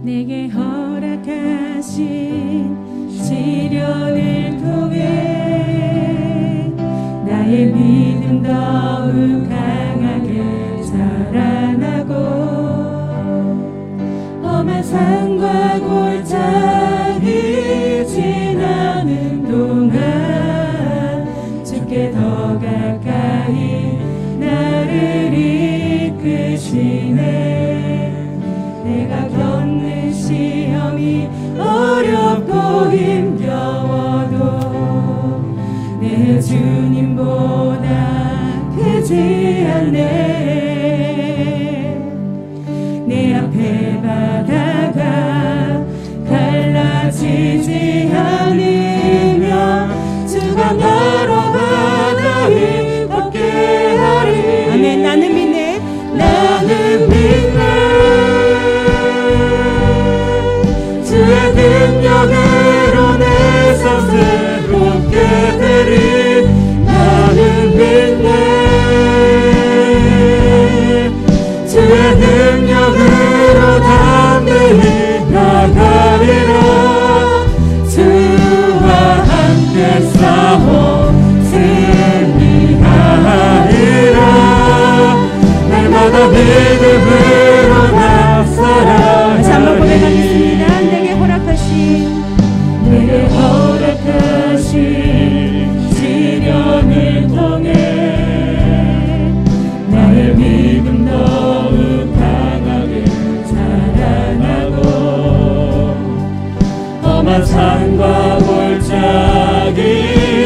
내게 허락하신 시련을 통해 나의 믿음 더욱 강하게 자라나고 험한 산과 골짜기 지나는 동안 주께 더 가까이 나를 이끄시네. 내가 겪는 시험이 어렵고 힘겨워도 내 주님보다 크지 않네. 내 앞에 바다가 갈라지지 않으면 주가 나로 바다 위 걷게 하리. 아멘. 나는 믿네. 나는 믿네. 주의 능력으로 내 삶 새롭게 되리. 나는 믿네. 주의 능력으로 담대히 나가리라. 주와 함께 싸워 승리하리라. 날마다 믿음으로 나서라. 다시 한번 고백하겠습니다. 내게 허락하신 시련을 통해 나의 믿음 더욱 강하게 자라나고 험한 산과 골짜기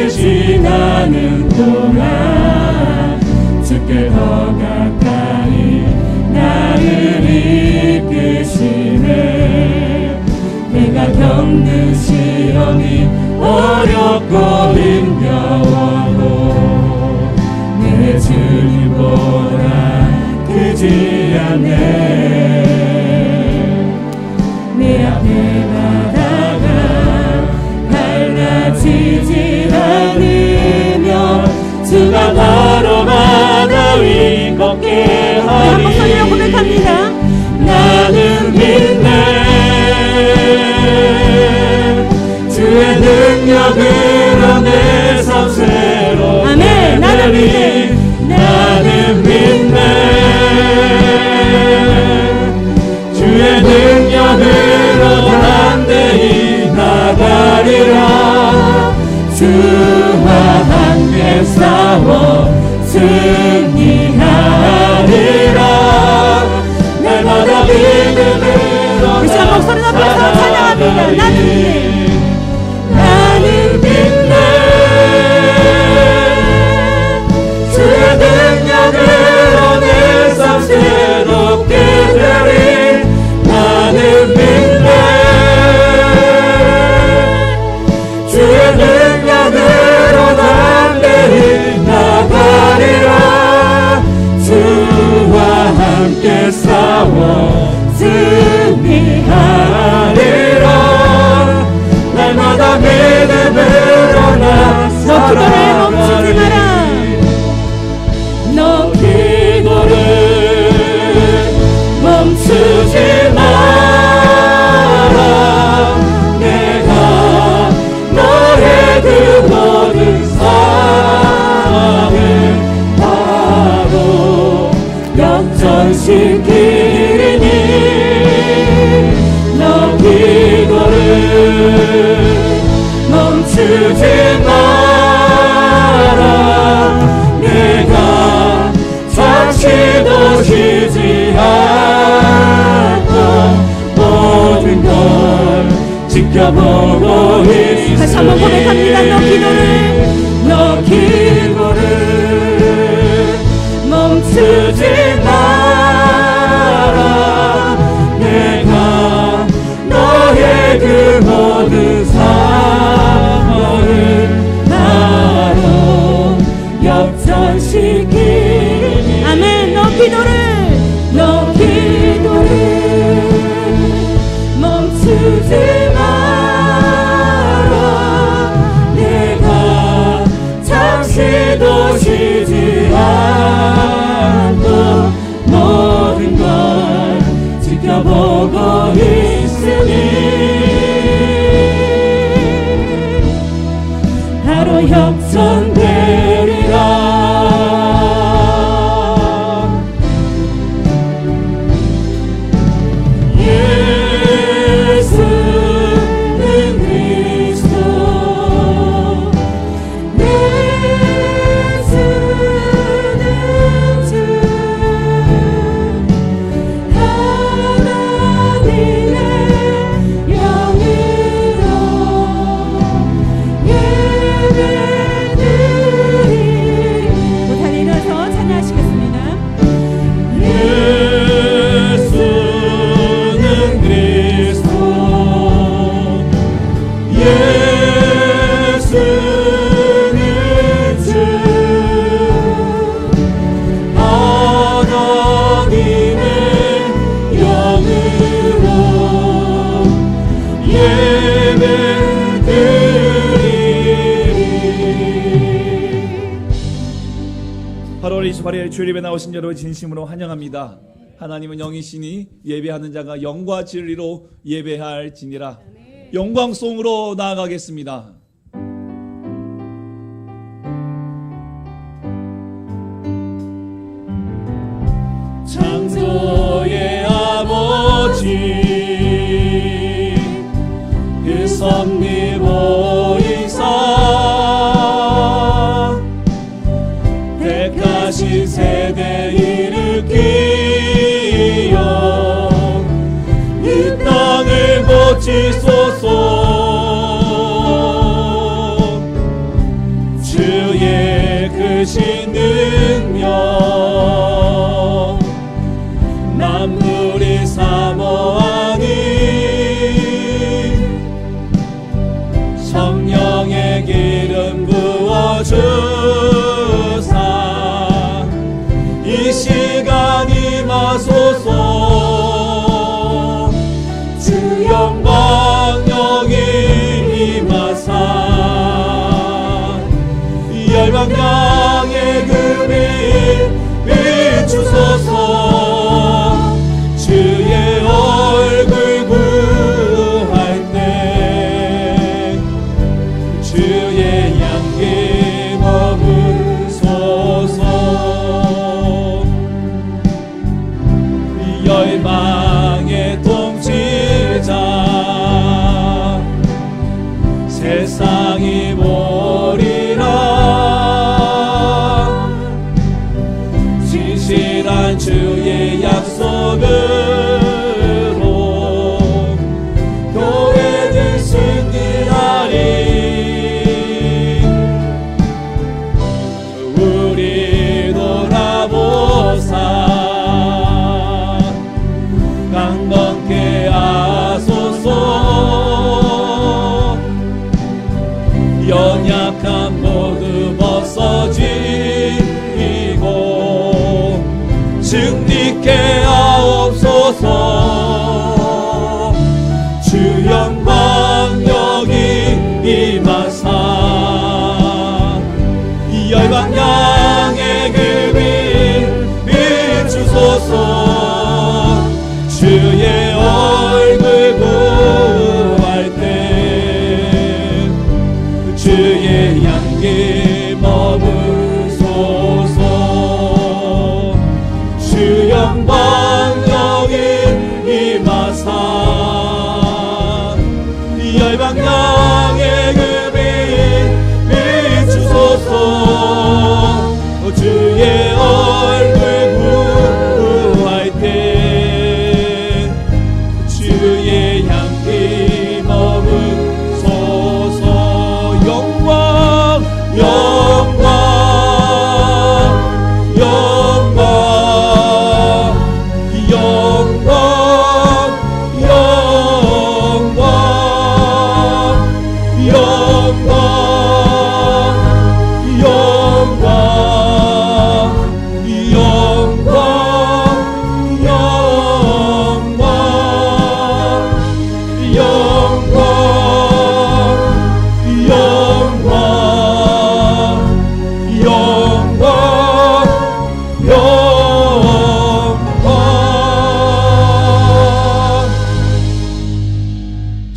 지나는 동안 주께 더 가까이 나를 이끄시네. 내가 겪는 시험이 어렵고 힘겨워도 내 주님보다 크지 않네. 내 앞에 바다가 갈라지지 않으면 주가 바로 바다 위 걷게 하리. 한 목소리로 고백합니다. 나는 믿네. 주의 능력으로 내 삶 새롭게 아멘. 나는 믿네. 나는 믿네. 주의 능력으로 담대히 나가리라. 주와 함께 싸워 승리하리라. 날마다 믿음으로 다시 한 목소리 높여서 찬양합니다. 나는 믿네. 나는 믿네. 주의 능력으로 내 삶 새롭게 되리. 나는 믿네. 주의 능력으로 담대히 나가리라. 주와 함께 싸워 승리하리라. 날마다 믿음으로 나서라. 너 기도를 멈추지 마라. 너 기도를 멈추지 마라. 내가 너의 그 모든 상황을 바로 역전시키리니. 너 기도를 멈추지 마라. 내가 잠시도 쉬지 않고 모든 걸 지켜보고 있으니. 다시 한번 고백합니다. 너 기도를 멈추지 마라. 내가 너의 그 모든 상황을 바로 역전시키니. 아멘. 너 기도를 멈추지 마라. 내가 잠시도 쉬지 않고 모든 걸 지켜보고 있어. 있으니 바로 형성되리라. 주일 예배 나오신 여러분 진심으로 환영합니다. 하나님은 영이시니 예배하는 자가 영과 진리로 예배할지니라. 영광송으로 나아가겠습니다. 창조의 아버지 그 섭리보이사 택하신 세대 일으키어 이 땅을 고치소서. 주의 크신 능력 만물이 사모하니 성령의 기름 부어주사 이 시간 임하소서. 주 영광 여기 임하사 열방 향해 그 빛 비추소서. 주의 얼굴 구할 때 주의 향기 머무소서. 열방의 통치자 세상이 보리라. 진실한 주의 약속으로 교회들 승리하리. 우리 돌아보사 강건케 하소서. 연약한 모두 벗어지고 승리케 하옵소서. 주 영광 여기 임하사 열방 향해 그 빛 비추소서. 주의 얼굴 구할 때 주의 향기 머무소서. 주 영광 여기 임하사 열방 향해 그 빛 비추소서. 주의 얼굴 구할 때 주의 향기 머무소서. 영광 영광 영광 영광 영광 영광 영광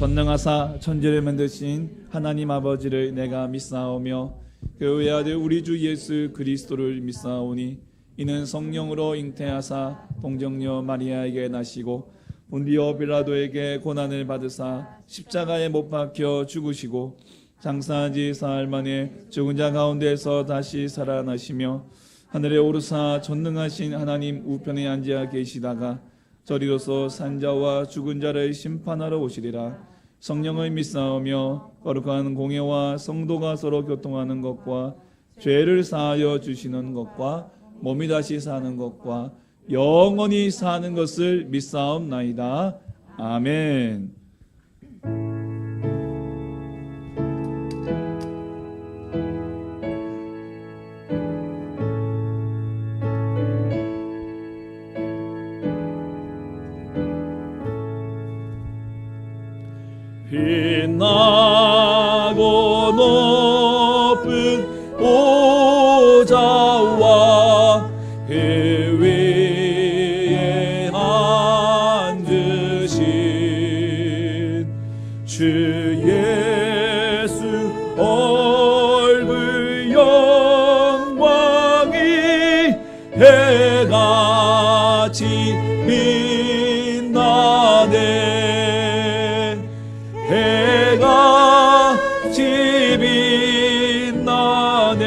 전능하사 천지를 만드신 하나님 아버지를 내가 믿사오며 그 외아들 우리 주 예수 그리스도를 믿사오니 이는 성령으로 잉태하사 동정녀 마리아에게 나시고 본디오 빌라도에게 고난을 받으사 십자가에 못 박혀 죽으시고 장사한 지 사흘 만에 죽은 자 가운데서 다시 살아나시며 하늘에 오르사 전능하신 하나님 우편에 앉아 계시다가 저리로서 산자와 죽은 자를 심판하러 오시리라. 성령을 믿사오며 거룩한 공예와 성도가 서로 교통하는 것과 죄를 사하여 주시는 것과 몸이 다시 사는 것과 영원히 사는 것을 믿사옵나이다. 아멘. 빛나고 높은 보좌와 그 위에 앉으신 주 예수 얼굴 영광이 해같이 빛나네. 해같이 빛나네.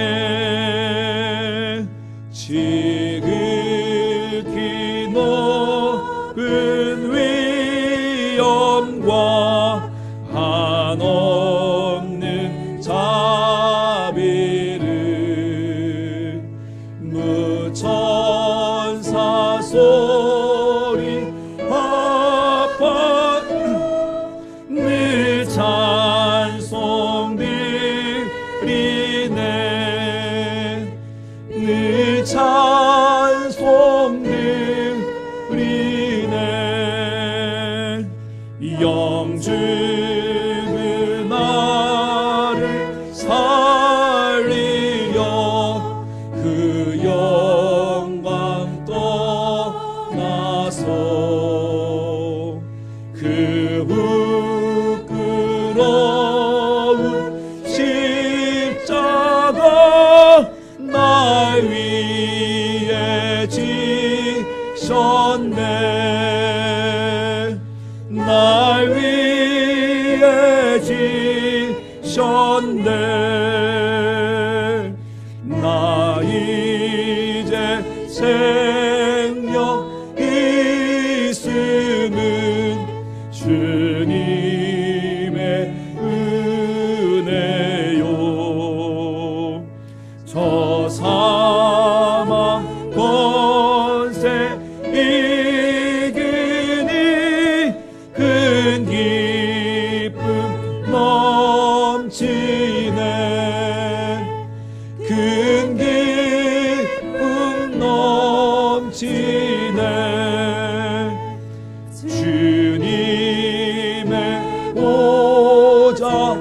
지극히 높은 위엄과 한없는 자비를 무천사 소리 합한 늘 찬송드리네. 늘 찬송드리네. 영주는 나를 살리려 그 영광 떠나서 그 부끄러운 십자가 날 위해 지셨네. 날 위해 지셨네. 나 이제 생명 있음은 주님의 은혜요. 저 사망 권세 이기니 큰 기쁨 넘치네. 큰 기쁨 넘치네. 주님의 보좌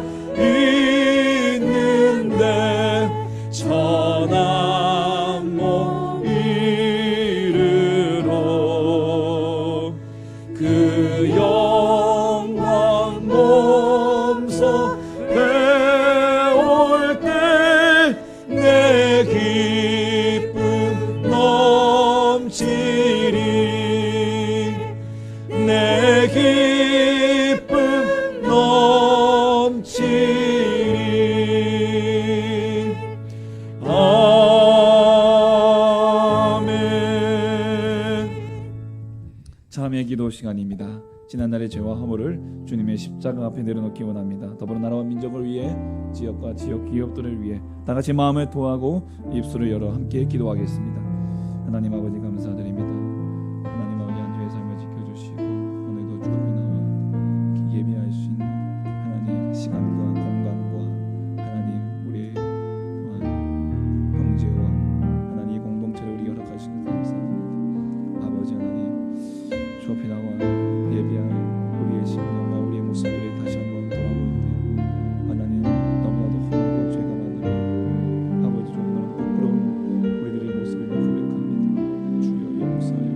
있는데 천한 못 이르러 그 영광 몸소 배울 때 내 기쁨 넘치리. 내 기쁨 넘치리. 아멘. 자매 기도 시간입니다. 지난날의 죄와 허물을 주님의 십자가 앞에 내려놓기 원합니다. 더불어 나라와 민족을 위해 지역과 지역 기업들을 위해 다같이 마음을 토하고 입술을 열어 함께 기도하겠습니다. 하나님 아버지 감사드립니다. 하나님 아버지 안주의 삶을 지켜주시고 오늘도 주 앞에 나와 예배할 수 있는 하나님 시간과 공간과 하나님 우리의 또한 형제와 하나님 공동체를 우리 허락하시는 감사합니다. 아버지 하나님 주 앞에 나와 예배할 우리의 심령과 우리의 모습들이 다시 한번 돌아볼 때 하나님 너무나도 험하고 죄가 많으니 아버지 정말 부끄러운 우리들의 모습을 고백합니다. 주여 용서하여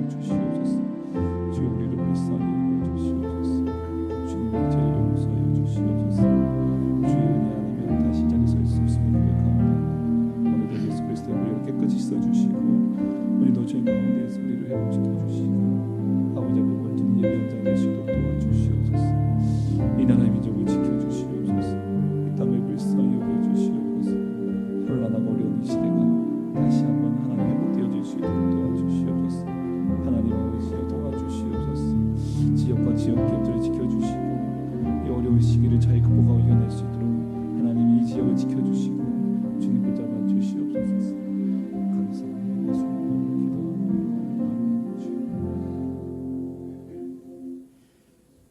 그 시기를 잘 극복하고 이겨낼 수 있도록 하나님이 이 지역을 지켜주시고 주님 붙잡아 주시옵소서. 감사합니다. 예수님 기도합니다.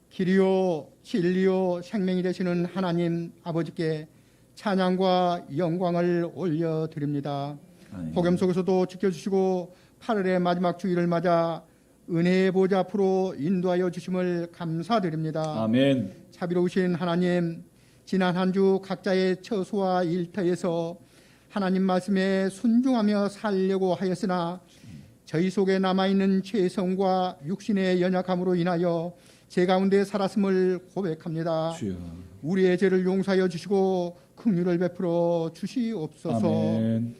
길이요 진리요 생명이 되시는 하나님 아버지께 찬양과 영광을 올려드립니다. 복음 속에서도 지켜주시고 8월의 마지막 주일을 맞아 은혜의 보좌 앞으로 인도하여 주심을 감사드립니다. 아멘. 자비로우신 하나님, 지난 한 주 각자의 처소와 일터에서 하나님 말씀에 순종하며 살려고 하였으나 저희 속에 남아있는 죄성과 육신의 연약함으로 인하여 제 가운데 살았음을 고백합니다. 주여. 우리의 죄를 용서하여 주시고 긍휼을 베풀어 주시옵소서. 아멘.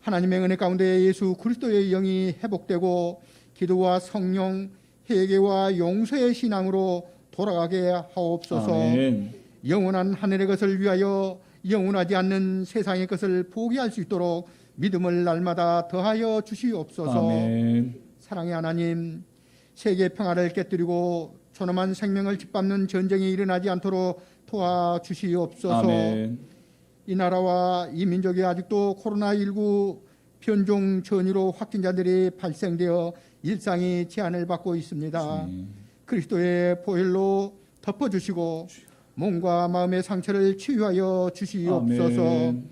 하나님의 은혜 가운데 예수 그리스도의 영이 회복되고 기도와 성령, 회개와 용서의 신앙으로 돌아가게 하옵소서. 아멘. 영원한 하늘의 것을 위하여 영원하지 않는 세상의 것을 포기할 수 있도록 믿음을 날마다 더하여 주시옵소서. 아멘. 사랑의 하나님, 세계 평화를 깨뜨리고 존엄한 생명을 짓밟는 전쟁이 일어나지 않도록 도와주시옵소서. 아멘. 이 나라와 이 민족이 아직도 코로나19 변종 전이로 확진자들이 발생되어 일상이 제한을 받고 있습니다. 그리스도의 보혈로 덮어주시고 몸과 마음의 상처를 치유하여 주시옵소서. 아멘.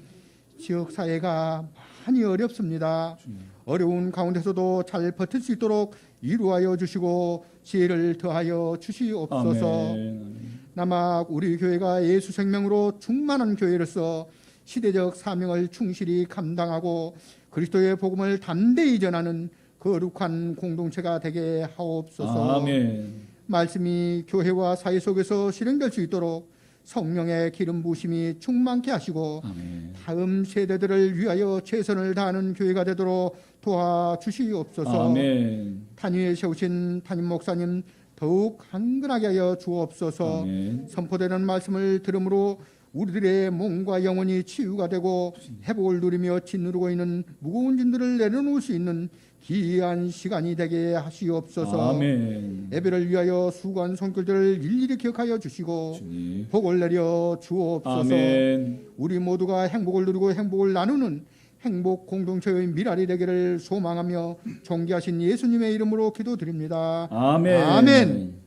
지역 사회가 많이 어렵습니다. 어려운 가운데서도 잘 버틸 수 있도록 이루하여 주시고 지혜를 더하여 주시옵소서. 아멘. 남아 우리 교회가 예수 생명으로 충만한 교회로서 시대적 사명을 충실히 감당하고 그리스도의 복음을 담대히 전하는 거룩한 공동체가 되게 하옵소서. 아멘. 말씀이 교회와 사회 속에서 실행될 수 있도록 성령의 기름 부으심이 충만케 하시고 아멘. 다음 세대들을 위하여 최선을 다하는 교회가 되도록 도와주시옵소서. 아멘. 단위에 세우신 담임 목사님 더욱 강건하게 하여 주옵소서. 아멘. 선포되는 말씀을 들음으로 우리들의 몸과 영혼이 치유가 되고 회복을 누리며 짓누르고 있는 무거운 짐들을 내려놓을 수 있는 귀한 시간이 되게 하시옵소서. 아멘. 예배를 위하여 수고한 손길들을 일일이 기억하여 주시고 주님. 복을 내려 주옵소서. 아멘. 우리 모두가 행복을 누리고 행복을 나누는 행복 공동체의 미랄이 되기를 소망하며 존귀하신 예수님의 이름으로 기도드립니다. 아멘. 아멘.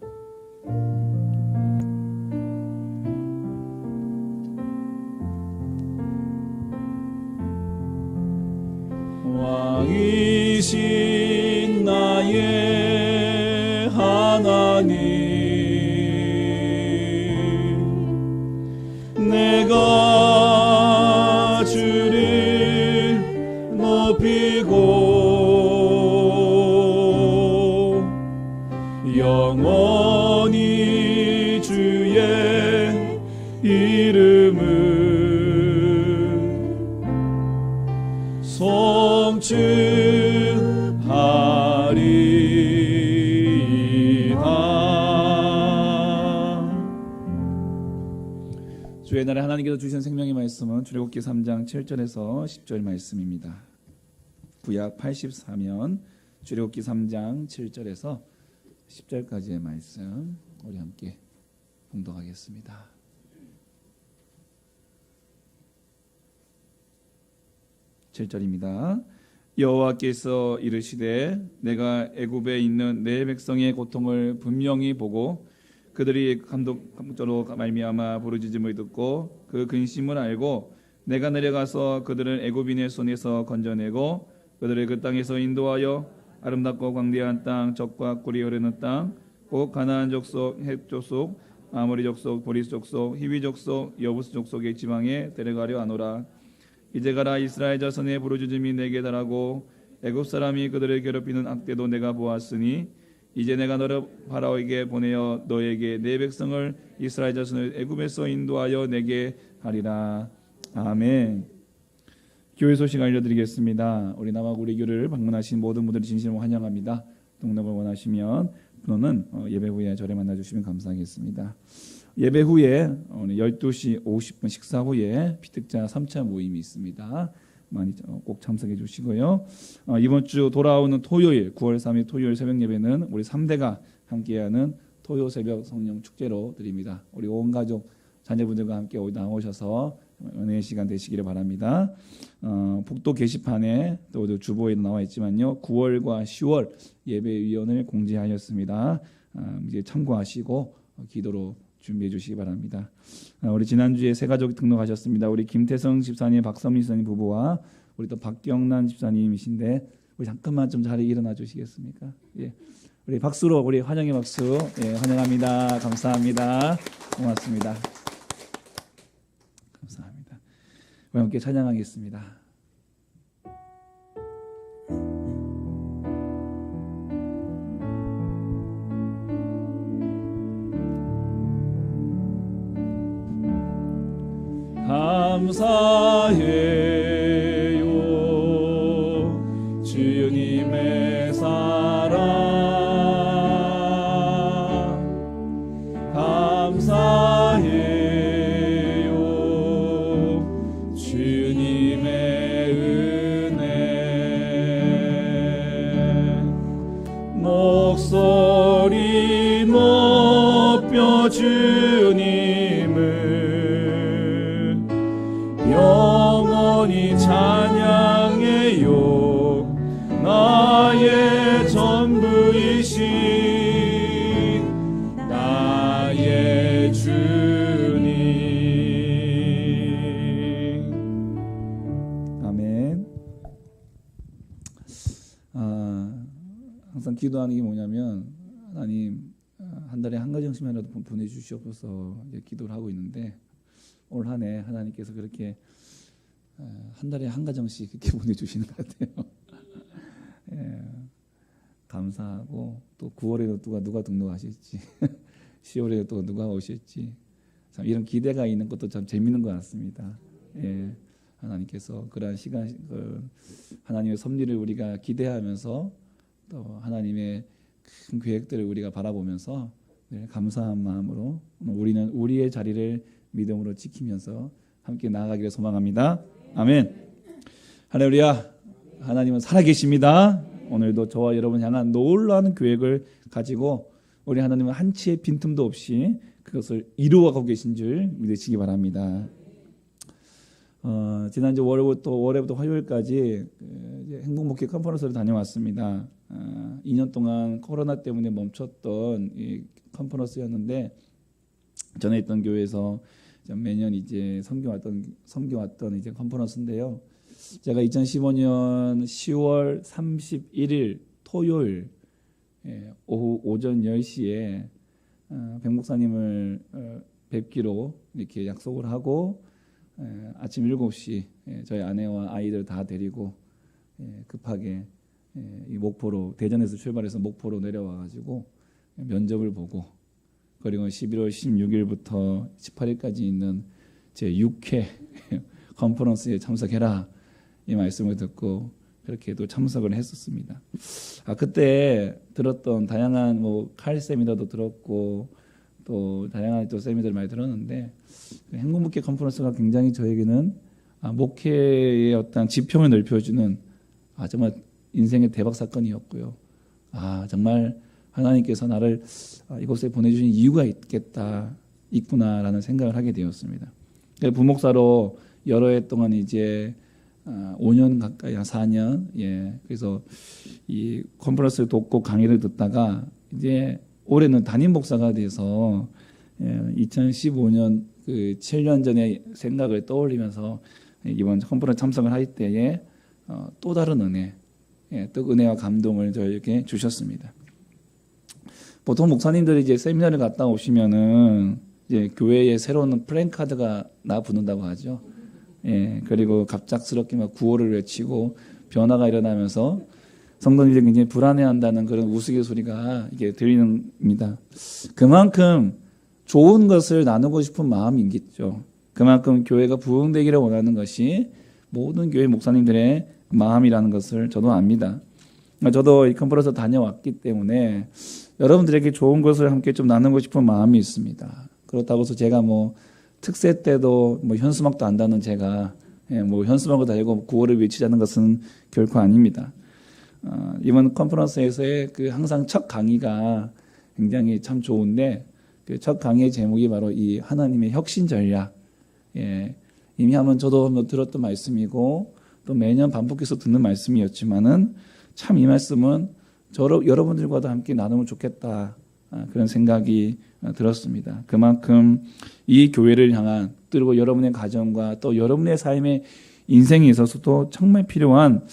왕이신 나의 하나님, 내가 주를 높이고 영원히 주의 이름을 성취하리이다. 주의 날에 하나님께서 주신 생명의 말씀은 출애굽기 3장 7절에서 10절 말씀입니다. 구약 84면 출애굽기 3장 7절에서 10절까지의 말씀 우리 함께 봉독하겠습니다. (7절입니다) 여호와께서 이르시되 내가 애굽에 있는 내 백성의 고통을 분명히 보고 그들이 감독적으로 말미암아 부르짖음을 듣고 그 근심을 알고 내가 내려가서 그들을 애굽인의 손에서 건져내고 그들을 그 땅에서 인도하여 아름답고 광대한 땅 젖과 꿀이 흐르는 땅 곧 가나안 족속, 헷 족속, 아모리 족속, 보리스 족속, 히위 족속, 여부스 족속의 지방에 데려가려 하노라. 이제 가라. 이스라엘 자손의 부르짖음이 내게 달하고 애굽 사람이 그들을 괴롭히는 악대도 내가 보았으니 이제 내가 너를 바라오에게 보내어 너에게 내 백성을 이스라엘 자손을 애굽에서 인도하여 내게 하리라. 아멘. 교회 소식 알려드리겠습니다. 우리 남아구 우리 교회를 방문하신 모든 분들을 진심으로 환영합니다. 등록을 원하시면 번호는 예배 후에 저를 만나주시면 감사하겠습니다. 예배 후에 12시 50분 식사 후에 피특자 3차 모임이 있습니다. 많이 꼭 참석해 주시고요. 이번 주 돌아오는 토요일 9월 3일 토요일 새벽 예배는 우리 3대가 함께하는 토요 새벽 성령 축제로 드립니다. 우리 온 가족 자녀분들과 함께 나오셔서 은혜의 시간 되시기를 바랍니다. 복도 게시판에 또 주보에도 나와 있지만요, 9월과 10월 예배위원을 공지하였습니다. 이제 참고하시고 기도로 준비해 주시기 바랍니다. 우리 지난주에 새 가족 등록하셨습니다. 우리 김태성 집사님, 박선미 집사님 부부와 우리 또 박경란 집사님이신데 우리 잠깐만 좀 자리에 일어나 주시겠습니까? 예. 우리 박수로 우리 환영의 박수. 예, 환영합니다. 감사합니다. 고맙습니다. 감사합니다. 우리 함께 찬양하겠습니다. 감사해요 주님의 사랑, 감사해요 주님의 은혜. 목소리 높여 주님을 영원히 찬양해요. 나의 전부이신 나의 주님. 아멘. 항상 기도하는 게 뭐냐면, 하나님 한 달에 한 가정씩만이라도 보내주시옵소서 이제 기도를 하고 있는데, 올 한 해 하나님께서 그렇게 한 달에 한 가정씩 그렇게 보내주시는 것 같아요. 예, 감사하고, 또 9월에도 누가 등록하실지 10월에 또 누가 오실지 참 이런 기대가 있는 것도 참 재밌는 것 같습니다. 예, 하나님께서 그러한 시간, 하나님의 섭리를 우리가 기대하면서 또 하나님의 큰 계획들을 우리가 바라보면서 감사한 마음으로 우리는 우리의 자리를 믿음으로 지키면서 함께 나아가기를 소망합니다. 아멘. 할렐루야. 하나님은 살아계십니다. 오늘도 저와 여러분 향한 놀라운 계획을 가지고 우리 하나님은 한치의 빈틈도 없이 그것을 이루어가고 계신 줄 믿으시기 바랍니다. 지난주 월요일부터 화요일까지 행복목회 컨퍼런스를 다녀왔습니다. 2년 동안 코로나 때문에 멈췄던 이 컨퍼런스였는데, 전에 있던 교회에서 매년 이제 섬겨왔던 이제 컨퍼런스인데요. 제가 2015년 10월 31일 토요일 오전 10시에 백 목사님을 뵙기로 이렇게 약속을 하고, 아침 7시 저희 아내와 아이들 다 데리고 급하게 이 목포로, 대전에서 출발해서 목포로 내려와가지고 면접을 보고, 그리고 11월 16일부터 18일까지 있는 제 6회 컨퍼런스에 참석해라 이 말씀을 듣고 그렇게 또 참석을 했었습니다. 그때 들었던 다양한 칼 세미나도 들었고 또 다양한 또 세미나를 많이 들었는데, 행복목회 컨퍼런스가 굉장히 저에게는 목회의 어떤 지평을 넓혀주는 정말 인생의 대박 사건이었고요. 정말 하나님께서 나를 이곳에 보내주신 이유가 있구나라는 생각을 하게 되었습니다. 부목사로 여러 해 동안 이제 5년 가까이, 한 4년, 그래서 이 컨퍼런스를 돕고 강의를 듣다가 이제 올해는 담임 목사가 돼서 2015년 그 7년 전의 생각을 떠올리면서 이번 컨퍼런스 참석을 할 때에 또 다른 은혜, 또 은혜와 감동을 저에게 주셨습니다. 보통 목사님들이 이제 세미나를 갔다 오시면은 이제 교회에 새로운 플랜카드가 붙는다고 하죠. 그리고 갑작스럽게 막 구호를 외치고 변화가 일어나면서 성도님들이 굉장히 불안해한다는 그런 우스갯소리가 이게 들리는입니다. 그만큼 좋은 것을 나누고 싶은 마음이 있겠죠. 그만큼 교회가 부흥되기를 원하는 것이 모든 교회 목사님들의 마음이라는 것을 저도 압니다. 저도 이 컨퍼런스 다녀왔기 때문에 여러분들에게 좋은 것을 함께 좀 나누고 싶은 마음이 있습니다. 그렇다고 해서 제가 특세 때도 현수막도 안다는 제가 현수막을 달고 구호를 외치자는 것은 결코 아닙니다. 이번 컨퍼런스에서의 그 항상 첫 강의가 굉장히 참 좋은데 그 첫 강의의 제목이 바로 이 하나님의 혁신 전략. 예, 이미 한번 저도 뭐 들었던 말씀이고 또 매년 반복해서 듣는 말씀이었지만은 참 이 말씀은 여러분들과도 함께 나누면 좋겠다. 그런 생각이 들었습니다. 그만큼 이 교회를 향한 그리고 여러분의 가정과 또 여러분의 삶의 인생에 있어서도 정말 필요한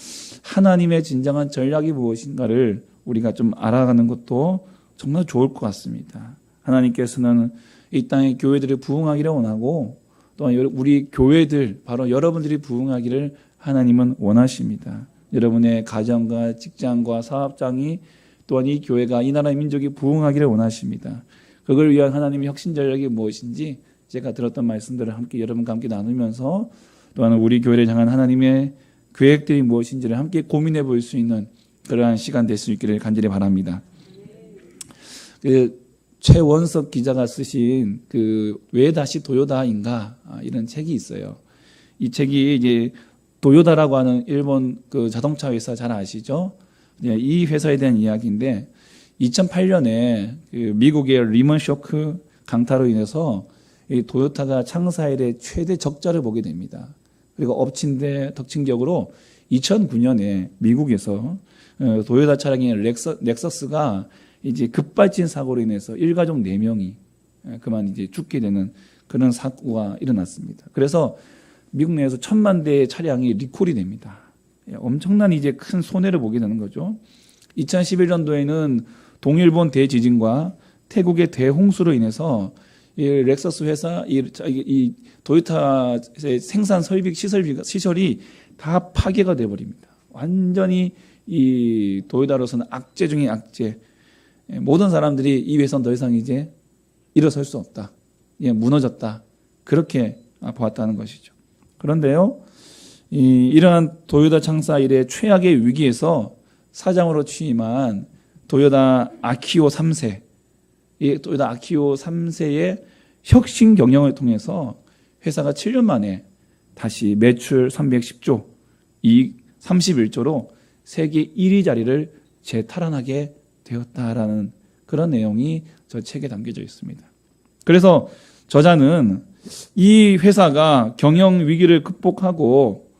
하나님의 진정한 전략이 무엇인가를 우리가 좀 알아가는 것도 정말 좋을 것 같습니다. 하나님께서는 이 땅의 교회들이 부흥하기를 원하고 또 우리 교회들 바로 여러분들이 부흥하기를 하나님은 원하십니다. 여러분의 가정과 직장과 사업장이 또한 이 교회가 이 나라의 민족이 부흥하기를 원하십니다. 그걸 위한 하나님의 혁신 전략이 무엇인지 제가 들었던 말씀들을 함께 여러분과 함께 나누면서 또한 우리 교회를 향한 하나님의 계획들이 무엇인지를 함께 고민해 볼 수 있는 그러한 시간 될 수 있기를 간절히 바랍니다. 최원석 기자가 쓰신 왜 다시 도요다인가 이런 책이 있어요. 이 책이 이제 도요다라고 하는 일본 자동차 회사 잘 아시죠? 이 회사에 대한 이야기인데 2008년에 미국의 리먼 쇼크 강타로 인해서 이 도요타가 창사 이래 최대 적자를 보게 됩니다. 그리고 엎친 덕친격으로 2009년에 미국에서 도요타 차량인 렉서스가 이제 급발진 사고로 인해서 일가족 4명이 그만 이제 죽게 되는 그런 사고가 일어났습니다. 그래서 미국 내에서 1000만 대의 차량이 리콜이 됩니다. 엄청난 이제 큰 손해를 보게 되는 거죠. 2011년도에는 동일본 대지진과 태국의 대홍수로 인해서 이 렉서스 회사, 이 도요타의 생산 설비 시설이 다 파괴가 되어버립니다. 완전히 이 도요타로서는 악재 중에 악재. 모든 사람들이 이 회사는 더 이상 이제 일어설 수 없다. 무너졌다. 그렇게 보았다는 것이죠. 그런데요, 이러한 도요타 창사 이래 최악의 위기에서 사장으로 취임한 도요타 아키오 3세, 이 도요타 아키오 3세의 혁신 경영을 통해서 회사가 7년 만에 다시 매출 310조, 이익 31조로 세계 1위 자리를 재탈환하게 되었다라는 그런 내용이 저 책에 담겨져 있습니다. 그래서 저자는 이 회사가 경영 위기를 극복하고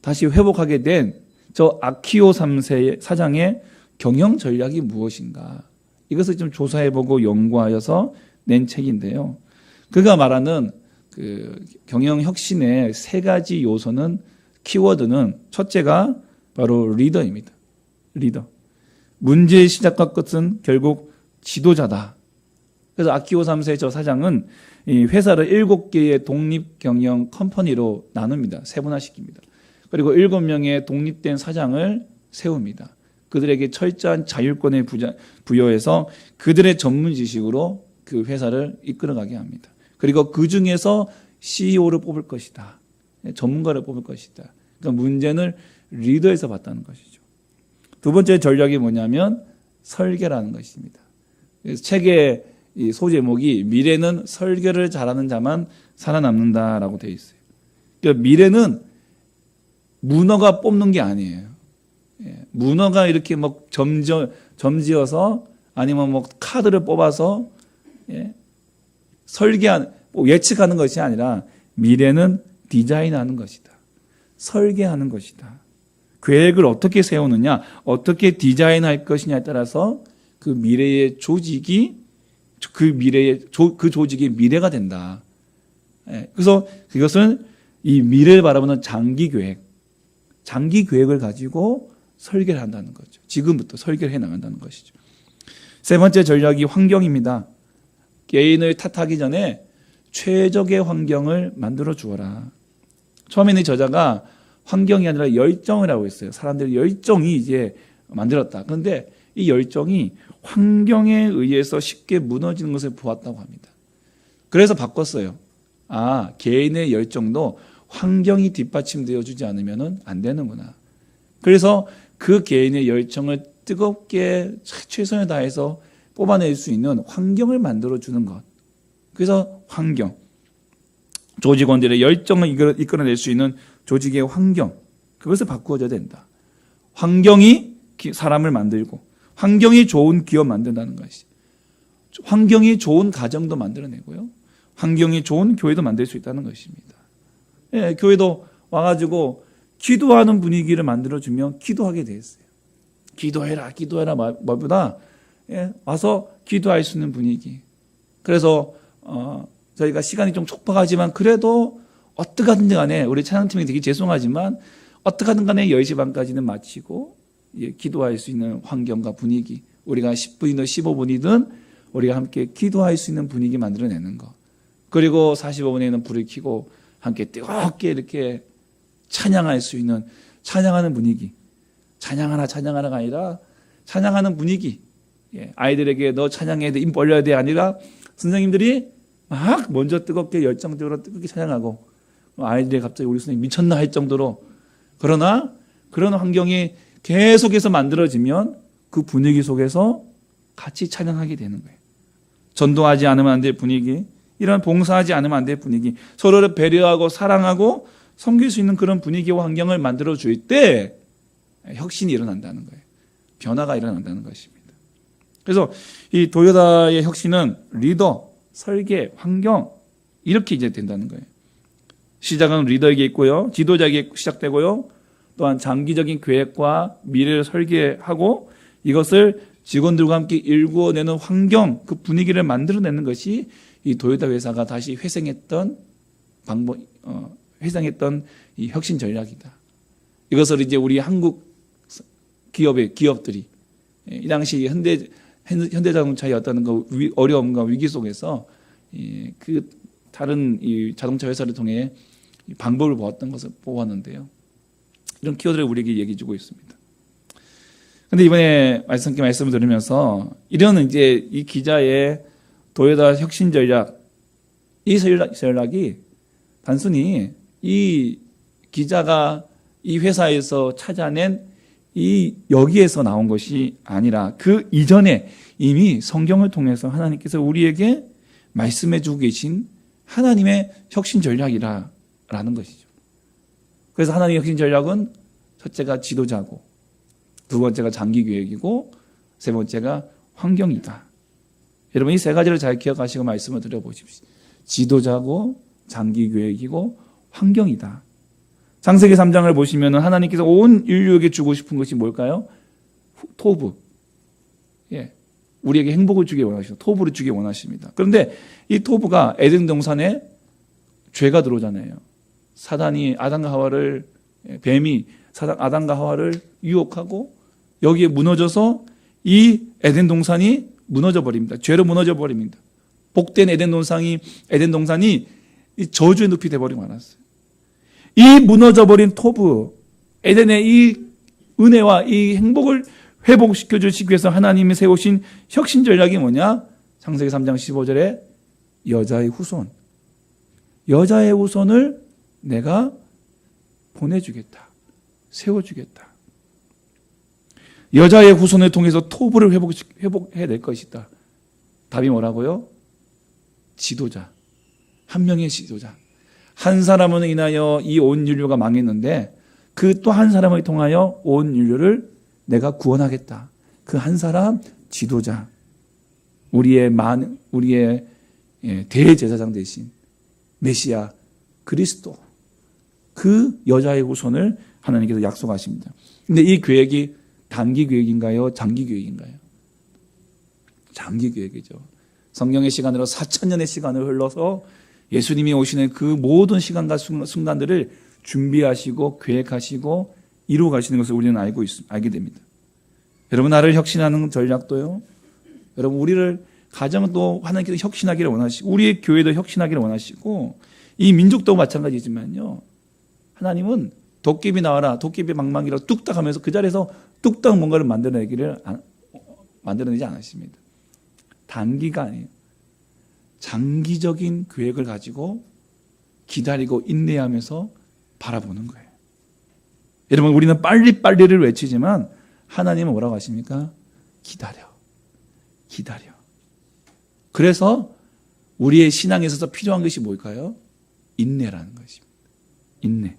다시 회복하게 된 저 아키오 3세 사장의 경영 전략이 무엇인가 이것을 좀 조사해보고 연구하여서 낸 책인데요. 그가 말하는 경영 혁신의 3가지 요소는 키워드는 첫째가 바로 리더입니다. 리더. 문제의 시작과 끝은 결국 지도자다. 그래서 아키오 3세 저 사장은 이 회사를 7개의 독립 경영 컴퍼니로 나눕니다. 세분화시킵니다. 그리고 7명의 독립된 사장을 세웁니다. 그들에게 철저한 자율권을 부여해서 그들의 전문 지식으로 그 회사를 이끌어가게 합니다. 그리고 그 중에서 CEO를 뽑을 것이다. 전문가를 뽑을 것이다. 그러니까 문제는 리더에서 봤다는 것이죠. 두 번째 전략이 뭐냐면 설계라는 것입니다. 그래서 책의 이 소제목이 미래는 설계를 잘하는 자만 살아남는다라고 되어 있어요. 그러니까 미래는 문어가 뽑는 게 아니에요. 문어가 이렇게 막 점지어서 아니면 뭐 카드를 뽑아서 예측하는 것이 아니라 미래는 디자인하는 것이다. 설계하는 것이다. 계획을 어떻게 세우느냐, 어떻게 디자인할 것이냐에 따라서 그 미래의 조직이 그 조직의 미래가 된다. 그래서 그것은 이 미래를 바라보는 장기 계획을 가지고 설계를 한다는 거죠. 지금부터 설계를 해 나간다는 것이죠. 세 번째 전략이 환경입니다. 개인을 탓하기 전에 최적의 환경을 만들어 주어라. 처음에는 저자가 환경이 아니라 열정이라고 했어요. 사람들의 열정이 이제 만들었다. 그런데 이 열정이 환경에 의해서 쉽게 무너지는 것을 보았다고 합니다. 그래서 바꿨어요. 개인의 열정도 환경이 뒷받침되어 주지 않으면 안 되는구나. 그래서 그 개인의 열정을 뜨겁게 최선을 다해서 뽑아낼 수 있는 환경을 만들어주는 것. 그래서 환경. 조직원들의 열정을 이끌어낼 수 있는 조직의 환경. 그것을 바꾸어져야 된다. 환경이 사람을 만들고 환경이 좋은 기업 만든다는 것이. 환경이 좋은 가정도 만들어내고요. 환경이 좋은 교회도 만들 수 있다는 것입니다. 예, 교회도 와가지고 기도하는 분위기를 만들어주면 기도하게 돼 있어요. 기도해라 뭐보다 와서 기도할 수 있는 분위기. 그래서 저희가 시간이 좀 촉박하지만 그래도 어떻게든 간에 우리 찬양팀이 되게 죄송하지만 어떻게든 간에 10시 반까지는 마치고 기도할 수 있는 환경과 분위기, 우리가 10분이든 15분이든 우리가 함께 기도할 수 있는 분위기 만들어내는 것. 그리고 45분에는 불을 켜고 함께 뜨겁게 이렇게 찬양할 수 있는 찬양하는 분위기. 찬양하라가 아니라 찬양하는 분위기. 아이들에게 너 찬양해야 돼, 입 벌려야 돼 아니라 선생님들이 막 먼저 뜨겁게 열정적으로 뜨겁게 찬양하고 아이들이 갑자기 우리 선생님 미쳤나 할 정도로, 그러나 그런 환경이 계속해서 만들어지면 그 분위기 속에서 같이 찬양하게 되는 거예요. 전도하지 않으면 안 될 분위기, 이런 봉사하지 않으면 안 될 분위기, 서로를 배려하고 사랑하고 섬길 수 있는 그런 분위기와 환경을 만들어줄 때 혁신이 일어난다는 거예요. 변화가 일어난다는 것입니다. 그래서 이 도요다의 혁신은 리더, 설계, 환경 이렇게 이제 된다는 거예요. 시작은 리더에게 있고요. 지도자에게 시작되고요. 또한 장기적인 계획과 미래를 설계하고 이것을 직원들과 함께 일구어내는 환경, 그 분위기를 만들어내는 것이 이 도요타 회사가 다시 회생했던 회생했던 이 혁신 전략이다. 이것을 이제 우리 한국 기업들이 이 당시 현대자동차의 어떤 그 어려움과 위기 속에서 그 다른 이 자동차 회사를 통해 방법을 보았던 것을 보았는데요. 이런 키워드를 우리에게 얘기해 주고 있습니다. 근데 이번에 말씀을 들으면서 이런 이제 이 기자의 도요타 혁신 전략, 이 전략이 단순히 이 기자가 이 회사에서 찾아낸 이 여기에서 나온 것이 아니라 그 이전에 이미 성경을 통해서 하나님께서 우리에게 말씀해 주고 계신 하나님의 혁신 전략이라는 것이죠. 그래서 하나님의 혁신 전략은 첫째가 지도자고, 두 번째가 장기 계획이고, 세 번째가 환경이다. 여러분 이 세 가지를 잘 기억하시고 말씀을 드려보십시오. 지도자고, 장기 계획이고, 환경이다. 창세기 3장을 보시면 하나님께서 온 인류에게 주고 싶은 것이 뭘까요? 토부. 우리에게 행복을 주기 원하시고 토부를 주기 원하십니다. 그런데 이 토부가 에덴 동산에 죄가 들어오잖아요. 사단이 아담과 하와를, 뱀이 아담과 하와를 유혹하고 여기에 무너져서 이 에덴 동산이 무너져 버립니다. 죄로 무너져 버립니다. 복된 에덴 동산이 이 저주의 늪이 되어버리고 말았어요. 이 무너져버린 토부, 에덴의 이 은혜와 이 행복을 회복시켜 주시기 위해서 하나님이 세우신 혁신 전략이 뭐냐? 창세기 3장 15절에 여자의 후손. 여자의 후손을 내가 보내주겠다. 세워주겠다. 여자의 후손을 통해서 토부를 회복해야 될 것이다. 답이 뭐라고요? 지도자. 한 명의 지도자. 한 사람으로 인하여 이 온 인류가 망했는데 그 또 한 사람을 통하여 온 인류를 내가 구원하겠다. 그 한 사람 지도자. 우리의 대제사장 대신 메시아 그리스도. 그 여자의 후손을 하나님께서 약속하십니다. 근데 이 계획이 단기 계획인가요? 장기 계획인가요? 장기 계획이죠. 성경의 시간으로 4,000년의 시간을 흘러서 예수님이 오시는 그 모든 시간과 순간들을 준비하시고 계획하시고 이루어 가시는 것을 우리는 알게 됩니다. 여러분, 나를 혁신하는 전략도요. 여러분, 우리를 가정은 또 하나님께서 혁신하기를 원하시고 우리의 교회도 혁신하기를 원하시고 이 민족도 마찬가지지만요. 하나님은 도깨비 나와라, 도깨비 망망이라고 뚝딱 하면서 그 자리에서 뚝딱 뭔가를 만들어내지 않으십니다. 단기가 아니에요. 장기적인 계획을 가지고 기다리고 인내하면서 바라보는 거예요. 여러분, 우리는 빨리빨리를 외치지만 하나님은 뭐라고 하십니까? 기다려. 그래서 우리의 신앙에 있어서 필요한 것이 뭘까요? 인내라는 것입니다. 인내.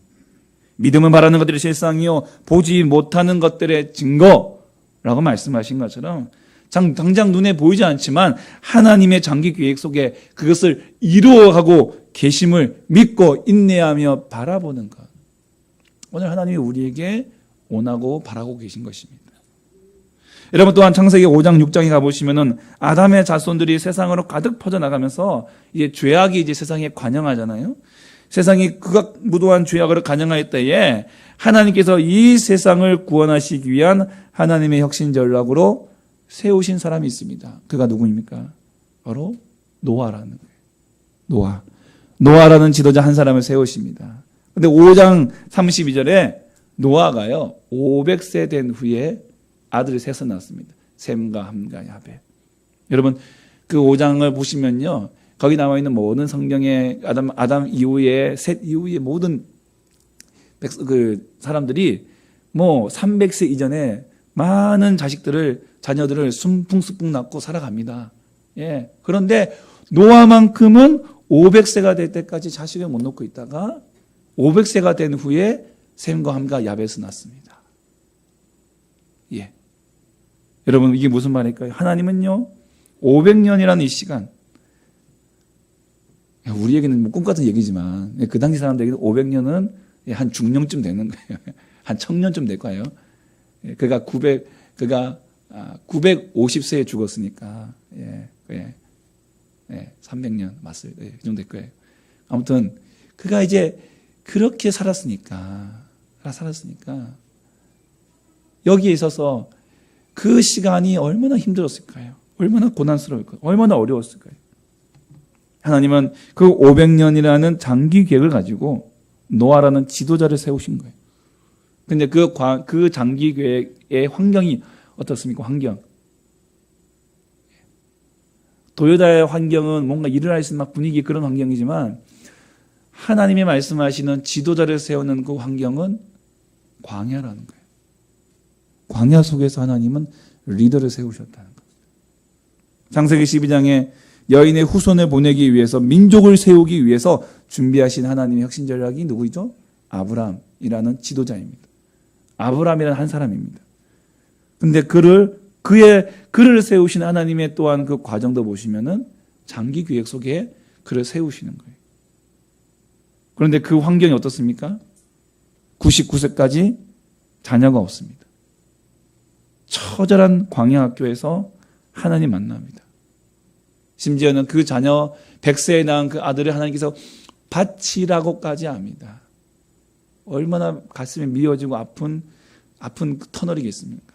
믿음은 바라는 것들의 실상이요 보지 못하는 것들의 증거. 라고 말씀하신 것처럼 당장 눈에 보이지 않지만 하나님의 장기 계획 속에 그것을 이루어가고 계심을 믿고 인내하며 바라보는 것. 오늘 하나님이 우리에게 원하고 바라고 계신 것입니다. 여러분 또한 창세기 5장 6장에 가보시면은 아담의 자손들이 세상으로 가득 퍼져나가면서 이제 죄악이 이제 세상에 관영하잖아요. 세상이 극악무도한 죄악으로 관영할 때에 하나님께서 이 세상을 구원하시기 위한 하나님의 혁신 전략으로 세우신 사람이 있습니다. 그가 누구입니까? 바로 노아라는 거예요. 노아라는 지도자 한 사람을 세우십니다. 근데 5장 32절에 노아가요 500세 된 후에 아들을 셋을 낳았습니다. 셈과 함과 야벳. 여러분 그 5장을 보시면요 거기 나와 있는 모든 성경의 아담 이후에 셋 이후의 모든 사람들이 뭐 300세 이전에 많은 자녀들을 순풍순풍 낳고 살아갑니다. 예. 그런데 노아만큼은 500세가 될 때까지 자식을 못 놓고 있다가 500세가 된 후에 셈과 함과 야벳을 낳습니다. 예. 여러분 이게 무슨 말일까요? 하나님은요 500년이라는 이 시간, 우리에게는 뭐 꿈 같은 얘기지만 그 당시 사람들에게는 500년은 한 중년쯤 되는 거예요. 한 청년쯤 될 거예요. 그가 950세에 죽었으니까 300년 맞습니다. 그 정도 될 거예요. 아무튼 그가 이제 그렇게 살았으니까 여기에 있어서 그 시간이 얼마나 힘들었을까요? 얼마나 고난스러울까요? 얼마나 어려웠을까요? 하나님은 그 500년이라는 장기 계획을 가지고 노아라는 지도자를 세우신 거예요. 근데 그 장기 계획의 환경이 어떻습니까? 도요다의 환경은 뭔가 일을 할 수 있는 분위기 그런 환경이지만 하나님이 말씀하시는 지도자를 세우는 그 환경은 광야라는 거예요. 광야 속에서 하나님은 리더를 세우셨다는 거예요. 창세기 12장에 여인의 후손을 보내기 위해서 민족을 세우기 위해서 준비하신 하나님의 혁신 전략이 누구이죠? 아브람이라는 지도자입니다. 아브람이라는 한 사람입니다. 근데 그를 세우신 하나님의 또한 그 과정도 보시면은 장기 계획 속에 그를 세우시는 거예요. 그런데 그 환경이 어떻습니까? 99세까지 자녀가 없습니다. 처절한 광야 학교에서 하나님 만납니다. 심지어는 그 자녀 100세에 낳은 그 아들을 하나님께서 바치라고까지 합니다. 얼마나 가슴이 미어지고 아픈 터널이겠습니까?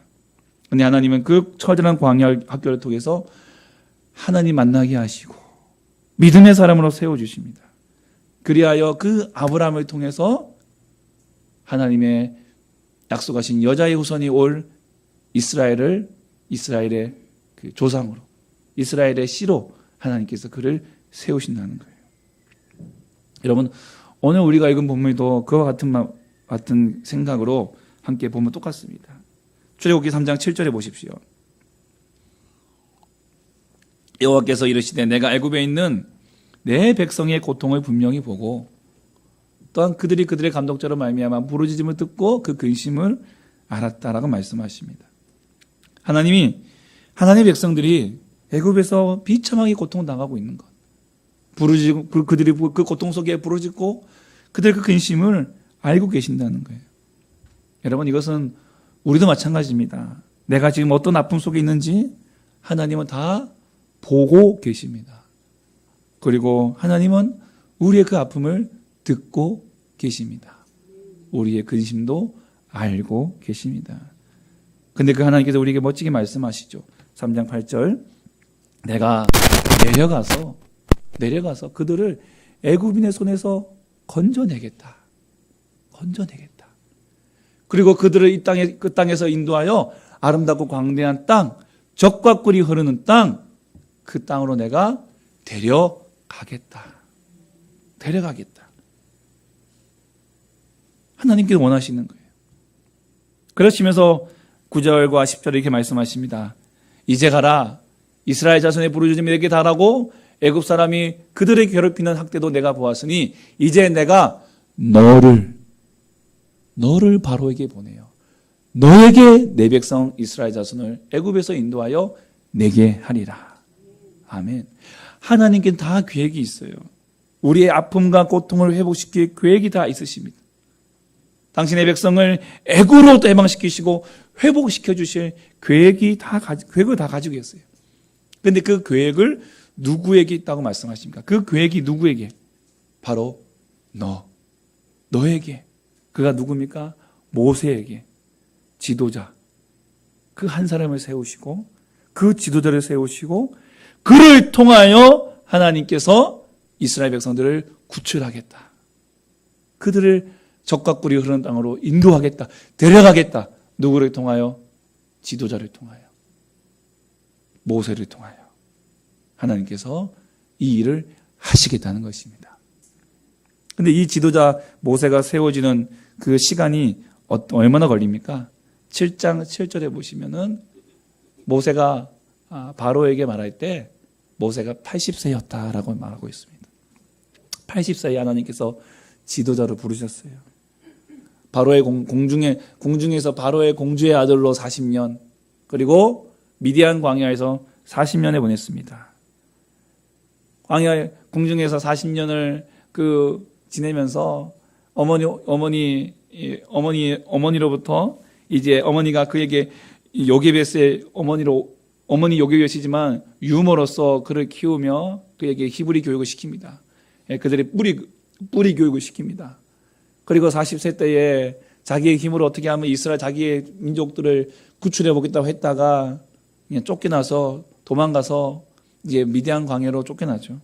그런데 하나님은 그 처절한 광야 학교를 통해서 하나님 만나게 하시고 믿음의 사람으로 세워주십니다. 그리하여 그 아브라함을 통해서 하나님의 약속하신 여자의 후손이 올 이스라엘의 그 조상으로, 이스라엘의 씨로 하나님께서 그를 세우신다는 거예요. 여러분, 오늘 우리가 읽은 본문도 그와 같은 생각으로 함께 보면 똑같습니다. 출애굽기 3장 7절에 보십시오. 여호와께서 이르시되 내가 애굽에 있는 내 백성의 고통을 분명히 보고 또한 그들의 감독자로 말미암아 부르짖음을 듣고 그 근심을 알았다라고 말씀하십니다. 하나님의 백성들이 애굽에서 비참하게 고통을 당하고 있는 것, 그들이 그 고통 속에 부르짖고 그들 그 근심을 알고 계신다는 거예요. 여러분, 이것은 우리도 마찬가지입니다. 내가 지금 어떤 아픔 속에 있는지 하나님은 다 보고 계십니다. 그리고 하나님은 우리의 그 아픔을 듣고 계십니다. 우리의 근심도 알고 계십니다. 근데 그 하나님께서 우리에게 멋지게 말씀하시죠. 3장 8절, 내가 내려가서 그들을 애굽인의 손에서 건져내겠다. 그리고 그들을 그 땅에서 인도하여 아름답고 광대한 땅, 젖과 꿀이 흐르는 땅, 그 땅으로 내가 데려가겠다. 하나님께서 원하시는 거예요. 그러시면서 9절과 10절에 이렇게 말씀하십니다. 이제 가라. 이스라엘 자손의 부르짖음이 내게 달하고 애굽 사람이 그들을 괴롭히는 학대도 내가 보았으니 이제 내가 너를 바로에게 보내요. 너에게 내 백성 이스라엘 자손을 애굽에서 인도하여 내게 하리라. 아멘. 하나님께 다 계획이 있어요. 우리의 아픔과 고통을 회복시킬 계획이 다 있으십니다. 당신의 백성을 애굽으로 해방시키시고 회복시켜 주실 계획을 다 가지고 계세요. 그런데 그 계획을 누구에게 있다고 말씀하십니까? 그 계획이 누구에게? 바로 너에게. 그가 누굽니까? 모세에게. 지도자. 그 한 사람을 세우시고 그 지도자를 세우시고 그를 통하여 하나님께서 이스라엘 백성들을 구출하겠다. 그들을 적과 꿀이 흐르는 땅으로 인도하겠다. 데려가겠다. 누구를 통하여? 지도자를 통하여. 모세를 통하여. 하나님께서 이 일을 하시겠다는 것입니다. 그런데 이 지도자 모세가 세워지는 그 시간이 얼마나 걸립니까? 7장 7절에 보시면은 모세가 바로에게 말할 때 모세가 80세였다라고 말하고 있습니다. 80세에 하나님께서 지도자로 부르셨어요. 바로의 공중에서 바로의 공주의 아들로 40년, 그리고 미디안 광야에서 40년에 보냈습니다. 광야 공중에서 40년을 지내면서 어머니로부터 이제 어머니가 그에게 요게벳의 어머니 요게벳이지만 유모로서 그를 키우며 그에게 히브리 교육을 시킵니다. 그들의 뿌리 교육을 시킵니다. 그리고 40세 때에 자기의 힘으로 어떻게 하면 이스라엘 자기의 민족들을 구출해 보겠다고 했다가 그냥 쫓겨나서 도망가서 이제 미디안 광야로 쫓겨나죠.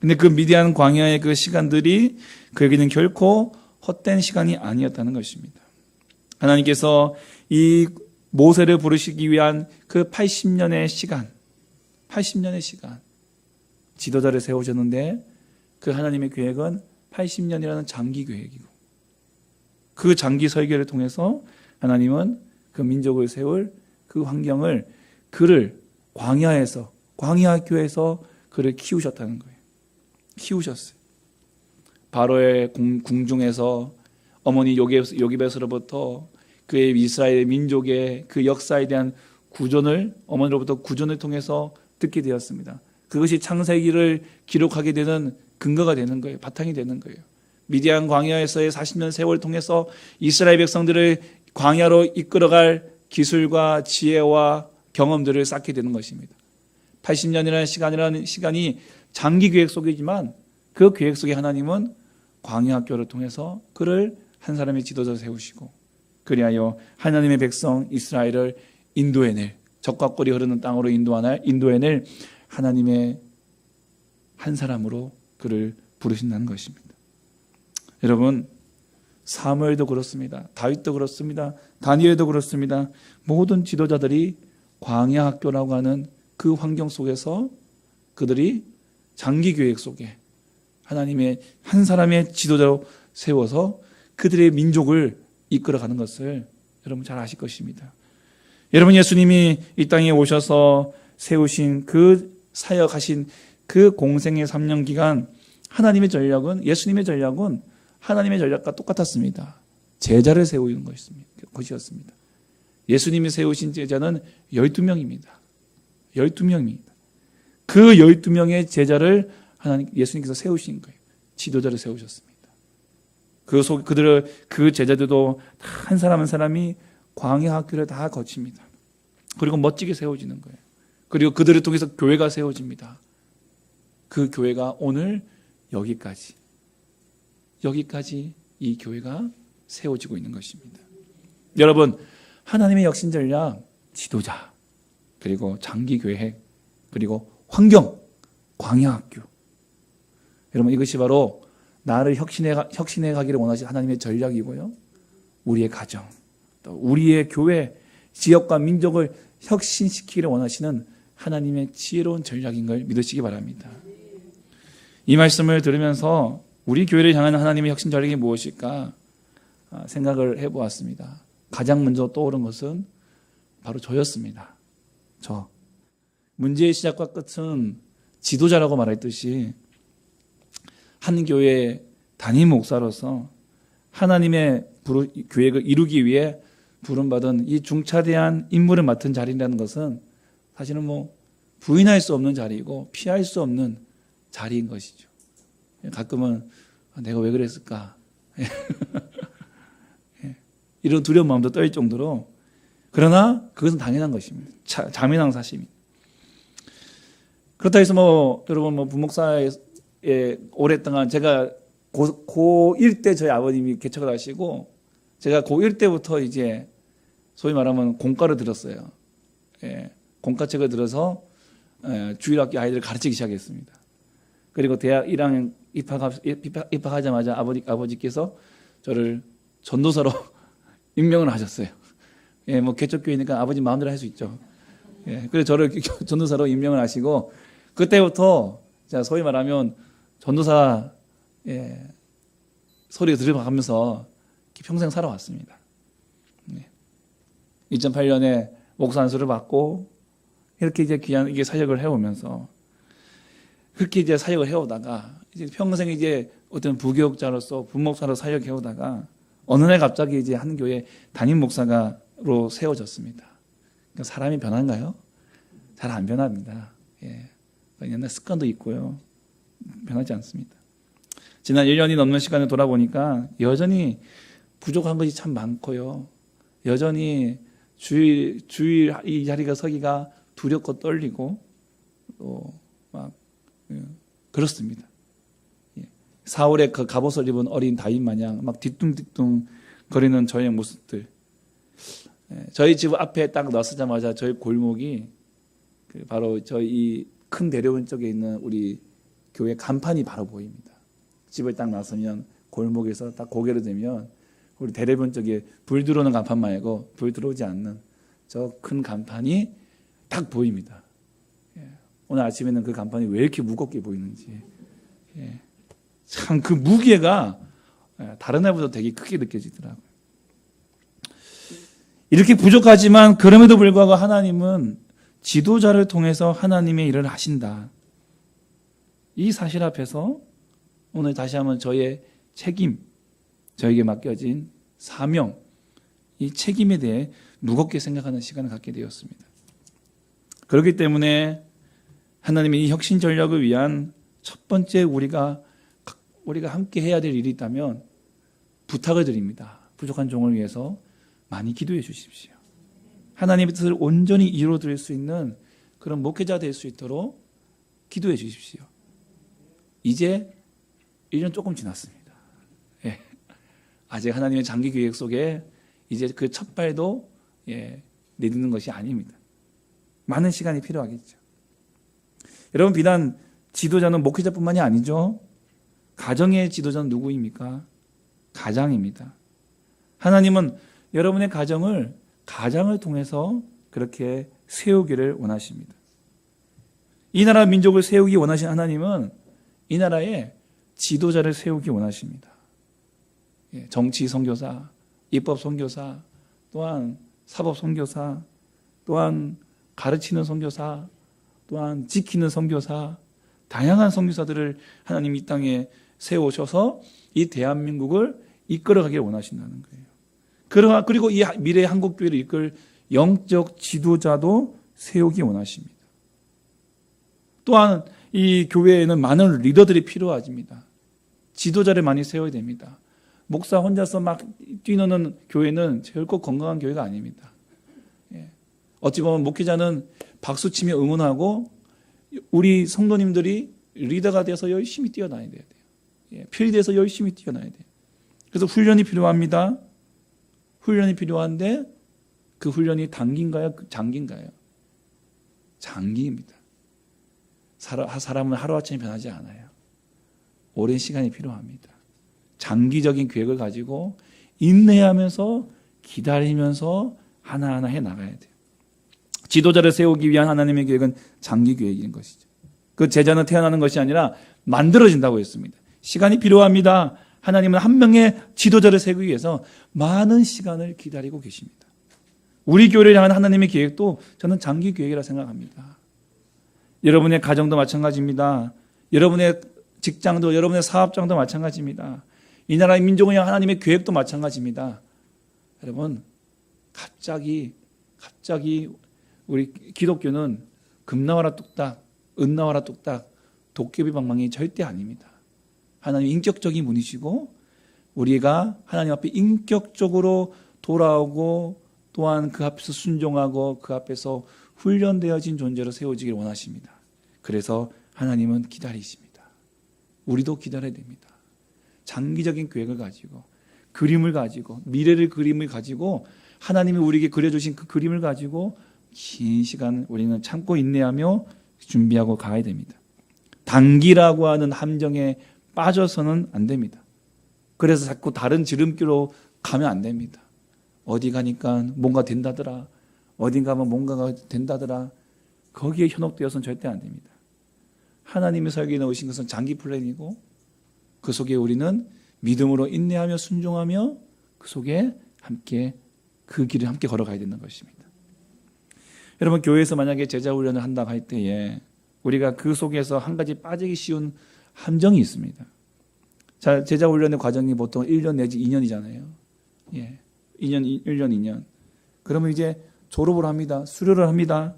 근데 그 미디안 광야의 그 시간들이 그에게는 결코 헛된 시간이 아니었다는 것입니다. 하나님께서 이 모세를 부르시기 위한 그 80년의 시간, 지도자를 세우셨는데 그 하나님의 계획은 80년이라는 장기 계획이고 그 장기 설계를 통해서 하나님은 그 민족을 세울 그 환경을 그를 광야학교에서 그를 키우셨다는 거예요. 키우셨어요. 바로의 궁중에서 어머니 요게벳으로부터 그의 이스라엘 민족의 그 역사에 대한 어머니로부터 구전을 통해서 듣게 되었습니다. 그것이 창세기를 기록하게 되는 근거가 되는 거예요. 바탕이 되는 거예요. 미디안 광야에서의 40년 세월을 통해서 이스라엘 백성들을 광야로 이끌어갈 기술과 지혜와 경험들을 쌓게 되는 것입니다. 80년이라는 시간이 장기 계획 속이지만 그 계획 속에 하나님은 광야학교를 통해서 그를 한 사람의 지도자로 세우시고 그리하여 하나님의 백성 이스라엘을 인도해낼, 적과 꿀이 흐르는 땅으로 인도해낼 하나님의 한 사람으로 그를 부르신다는 것입니다. 여러분, 사무엘도 그렇습니다. 다윗도 그렇습니다. 다니엘도 그렇습니다. 모든 지도자들이 광야학교라고 하는 그 환경 속에서 그들이 장기 계획 속에 하나님의 한 사람의 지도자로 세워서 그들의 민족을 이끌어가는 것을 여러분 잘 아실 것입니다. 여러분, 예수님이 이 땅에 오셔서 세우신 그 사역하신 그 공생의 3년 기간 예수님의 전략은 하나님의 전략과 똑같았습니다. 제자를 세우는 것이었습니다. 예수님이 세우신 제자는 12명입니다. 12명입니다. 그 12명의 제자를 예수님께서 세우신 거예요. 지도자를 세우셨습니다. 그 제자들도 한 사람 한 사람이 광야 학교를 다 거칩니다. 그리고 멋지게 세워지는 거예요. 그리고 그들을 통해서 교회가 세워집니다. 그 교회가 오늘 여기까지 이 교회가 세워지고 있는 것입니다. 여러분, 하나님의 역신 전략, 지도자, 그리고 장기 계획, 그리고 환경, 광야 학교. 여러분, 이것이 바로 나를 혁신해 가기를 원하신 하나님의 전략이고요. 우리의 가정, 또 우리의 교회, 지역과 민족을 혁신시키기를 원하시는 하나님의 지혜로운 전략인 걸 믿으시기 바랍니다. 이 말씀을 들으면서 우리 교회를 향한 하나님의 혁신 전략이 무엇일까 생각을 해보았습니다. 가장 먼저 떠오른 것은 바로 저였습니다. 문제의 시작과 끝은 지도자라고 말했듯이 한 교회의 담임 목사로서 하나님의 계획을 이루기 위해 부름받은 이 중차대한 임무를 맡은 자리라는 것은 사실은 부인할 수 없는 자리이고 피할 수 없는 자리인 것이죠. 가끔은 내가 왜 그랬을까 이런 두려운 마음도 떨릴 정도로, 그러나 그것은 당연한 것입니다. 자민한 사실입니다. 그렇다 해서 여러분 부목사에 오랫동안 제가 고1 때 저희 아버님이 개척을 하시고, 제가 고1 때부터 이제 소위 말하면 공과를 들었어요. 공과책을 들어서 주일학교 아이들을 가르치기 시작했습니다. 그리고 대학 1학년 입학하자마자 아버지께서 저를 전도사로 임명을 하셨어요. 개척교회니까 아버지 마음대로 할 수 있죠. 그래서 저를 전도사로 임명을 하시고, 그때부터 제가 소위 말하면 전도사 소리를 들어가면서 평생 살아왔습니다. 2008년에 목사 안수를 받고 이렇게 이제 귀한 이게 사역을 해오면서, 그렇게 이제 사역을 해오다가 이제 평생 이제 어떤 부교육자로서 부목사로 사역해오다가 어느 날 갑자기 이제 한 교회 담임 목사가로 세워졌습니다. 그러니까 사람이 변한가요? 잘 안 변합니다. 옛날 습관도 있고요. 변하지 않습니다. 지난 1년이 넘는 시간을 돌아보니까 여전히 부족한 것이 참 많고요. 여전히 주일 이 자리가 서기가 두렵고 떨리고 그렇습니다. 4월에 그 갑옷을 입은 어린 다윗 마냥 막 뒤뚱뒤뚱 거리는 저의 모습들. 저희 집 앞에 딱 나서자마자 저희 골목이 바로 저희 큰 대로원 쪽에 있는 우리 교회 간판이 바로 보입니다. 집을 딱 나서면 골목에서 딱 고개를 들면 우리 대로원 쪽에 불 들어오는 간판 말고 불 들어오지 않는 저 큰 간판이 딱 보입니다. 오늘 아침에는 그 간판이 왜 이렇게 무겁게 보이는지, 참 그 무게가 다른 날보다 되게 크게 느껴지더라고요. 이렇게 부족하지만 그럼에도 불구하고 하나님은 지도자를 통해서 하나님의 일을 하신다. 이 사실 앞에서 오늘 다시 한번 저의 책임, 저에게 맡겨진 사명, 이 책임에 대해 무겁게 생각하는 시간을 갖게 되었습니다. 그렇기 때문에 하나님의 이 혁신 전략을 위한 첫 번째 우리가 함께 해야 될 일이 있다면 부탁을 드립니다. 부족한 종을 위해서 많이 기도해 주십시오. 하나님의 뜻을 온전히 이루어드릴 수 있는 그런 목회자 될 수 있도록 기도해 주십시오. 이제 1년 조금 지났습니다. 아직 하나님의 장기 계획 속에 이제 그 첫 발도 내딛는 것이 아닙니다. 많은 시간이 필요하겠죠. 여러분, 비단 지도자는 목회자뿐만이 아니죠. 가정의 지도자는 누구입니까? 가장입니다. 하나님은 여러분의 가정을 통해서 그렇게 세우기를 원하십니다. 이 나라 민족을 세우기 원하신 하나님은 이 나라에 지도자를 세우기 원하십니다. 정치 선교사, 입법 선교사, 또한 사법 선교사, 또한 가르치는 선교사, 또한 지키는 선교사, 다양한 선교사들을 하나님 이 땅에 세우셔서 이 대한민국을 이끌어가기를 원하신다는 거예요. 그리고 이 미래의 한국교회를 이끌 영적 지도자도 세우기 원하십니다. 또한 이 교회에는 많은 리더들이 필요하십니다. 지도자를 많이 세워야 됩니다. 목사 혼자서 막 뛰노는 교회는 결코 건강한 교회가 아닙니다. 어찌 보면 목회자는 박수치며 응원하고 우리 성도님들이 리더가 돼서 열심히 뛰어나야 돼요. 필이 돼서 열심히 뛰어나야 돼요. 그래서 훈련이 필요합니다. 훈련이 필요한데 그 훈련이 단기인가요? 장기인가요? 장기입니다. 사람은 하루아침에 변하지 않아요. 오랜 시간이 필요합니다. 장기적인 계획을 가지고 인내하면서 기다리면서 하나하나 해나가야 돼요. 지도자를 세우기 위한 하나님의 계획은 장기 계획인 것이죠. 그 제자는 태어나는 것이 아니라 만들어진다고 했습니다. 시간이 필요합니다. 하나님은 한 명의 지도자를 세우기 위해서 많은 시간을 기다리고 계십니다. 우리 교회를 향한 하나님의 계획도 저는 장기 계획이라 생각합니다. 여러분의 가정도 마찬가지입니다. 여러분의 직장도, 여러분의 사업장도 마찬가지입니다. 이 나라의 민족을 향한 하나님의 계획도 마찬가지입니다. 여러분, 갑자기 우리 기독교는 금 나와라 뚝딱, 은 나와라 뚝딱, 도깨비 방망이 절대 아닙니다. 하나님 인격적인 분이시고 우리가 하나님 앞에 인격적으로 돌아오고 또한 그 앞에서 순종하고 그 앞에서 훈련되어진 존재로 세워지길 원하십니다. 그래서 하나님은 기다리십니다. 우리도 기다려야 됩니다. 장기적인 계획을 가지고 그림을 가지고 미래를 그림을 가지고 하나님이 우리에게 그려주신 그 그림을 가지고 긴 시간 우리는 참고 인내하며 준비하고 가야 됩니다. 단기라고 하는 함정에 빠져서는 안 됩니다. 그래서 자꾸 다른 지름길로 가면 안 됩니다. 어디 가니까 뭔가 된다더라. 어딘 가면 뭔가가 된다더라. 거기에 현혹되어서는 절대 안 됩니다. 하나님이 설계해 놓으신 것은 장기 플랜이고 그 속에 우리는 믿음으로 인내하며 순종하며 그 속에 함께 그 길을 함께 걸어가야 되는 것입니다. 여러분 교회에서 만약에 제자 훈련을 한다고 할 때에 우리가 그 속에서 한 가지 빠지기 쉬운 함정이 있습니다. 자, 제자 훈련의 과정이 보통 1년 내지 2년이잖아요. 예. 1년, 2년. 그러면 이제 졸업을 합니다. 수료를 합니다.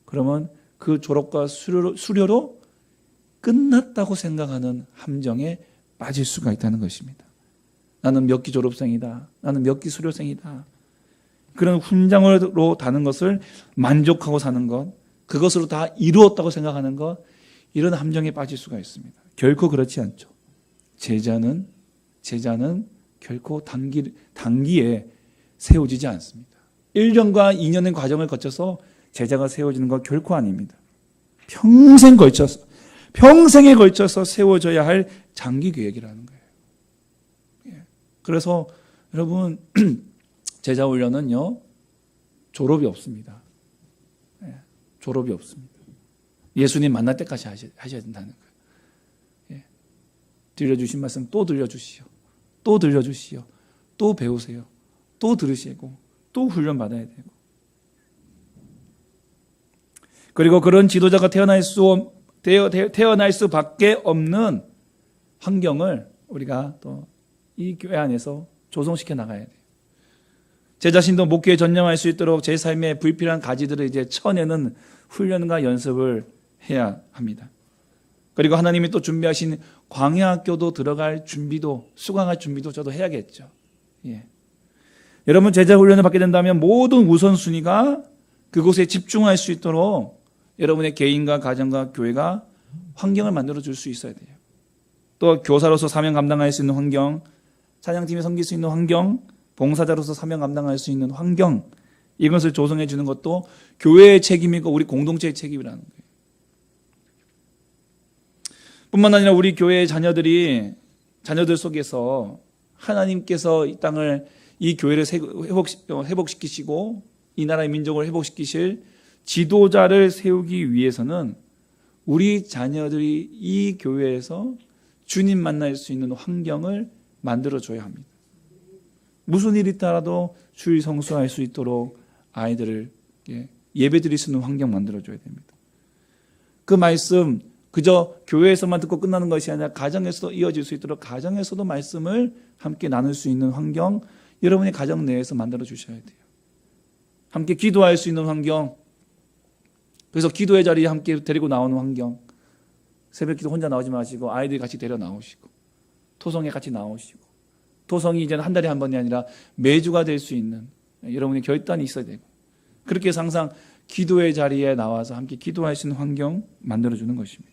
그러면 그 졸업과 수료로 끝났다고 생각하는 함정에 빠질 수가 있다는 것입니다. 나는 몇 기 졸업생이다. 나는 몇 기 수료생이다. 그런 훈장으로 다는 것을 만족하고 사는 것, 그것으로 다 이루었다고 생각하는 것, 이런 함정에 빠질 수가 있습니다. 결코 그렇지 않죠. 제자는 결코 단기에 세워지지 않습니다. 1년과 2년의 과정을 거쳐서 제자가 세워지는 것 결코 아닙니다. 평생에 걸쳐서 세워져야 할 장기 계획이라는 거예요. 그래서 여러분 제자 훈련은요 졸업이 없습니다. 졸업이 없습니다. 예수님 만날 때까지 하셔야 된다는 거예요. 들려주신 말씀 또 들려주시오. 또 들려주시오. 또 배우세요. 또 들으시고 또 훈련 받아야 되고. 그리고 그런 지도자가 태어날 수밖에 없는 환경을 우리가 또 이 교회 안에서 조성시켜 나가야 돼요. 제 자신도 목회에 전념할 수 있도록 제 삶에 불필요한 가지들을 이제 쳐내는 훈련과 연습을 해야 합니다. 그리고 하나님이 또 준비하신 광야학교도 들어갈 준비도, 수강할 준비도 저도 해야겠죠. 예. 여러분 제자 훈련을 받게 된다면 모든 우선순위가 그곳에 집중할 수 있도록 여러분의 개인과 가정과 교회가 환경을 만들어 줄 수 있어야 돼요. 또 교사로서 사명 감당할 수 있는 환경, 찬양팀에 섬길 수 있는 환경, 봉사자로서 사명 감당할 수 있는 환경, 이것을 조성해 주는 것도 교회의 책임이고 우리 공동체의 책임이라는 거예요. 뿐만 아니라 우리 교회의 자녀들 속에서 하나님께서 이 땅을, 이 교회를 회복시키시고 이 나라의 민족을 회복시키실 지도자를 세우기 위해서는 우리 자녀들이 이 교회에서 주님 만날 수 있는 환경을 만들어줘야 합니다. 무슨 일이 있더라도 주일 성수할 수 있도록 아이들을 예배 드릴 수 있는 환경 만들어줘야 됩니다. 그 말씀 그저 교회에서만 듣고 끝나는 것이 아니라 가정에서도 이어질 수 있도록 가정에서도 말씀을 함께 나눌 수 있는 환경, 여러분의 가정 내에서 만들어 주셔야 돼요. 함께 기도할 수 있는 환경, 그래서 기도의 자리에 함께 데리고 나오는 환경, 새벽 기도 혼자 나오지 마시고 아이들이 같이 데려 나오시고 토성에 같이 나오시고, 토성이 이제는 한 달에 한 번이 아니라 매주가 될 수 있는 여러분의 결단이 있어야 되고, 그렇게 해서 항상 기도의 자리에 나와서 함께 기도할 수 있는 환경 만들어주는 것입니다.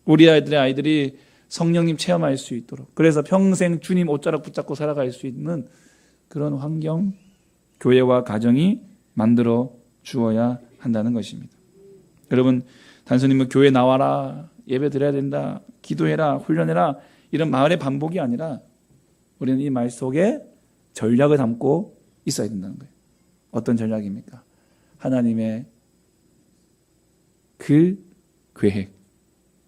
우리 아이들이 성령님 체험할 수 있도록, 그래서 평생 주님 옷자락 붙잡고 살아갈 수 있는 그런 환경, 교회와 가정이 만들어 주어야 한다는 것입니다. 여러분, 단순히 뭐 교회 나와라, 예배 드려야 된다, 기도해라, 훈련해라, 이런 말의 반복이 아니라 우리는 이 말 속에 전략을 담고 있어야 된다는 거예요. 어떤 전략입니까? 하나님의 그 계획,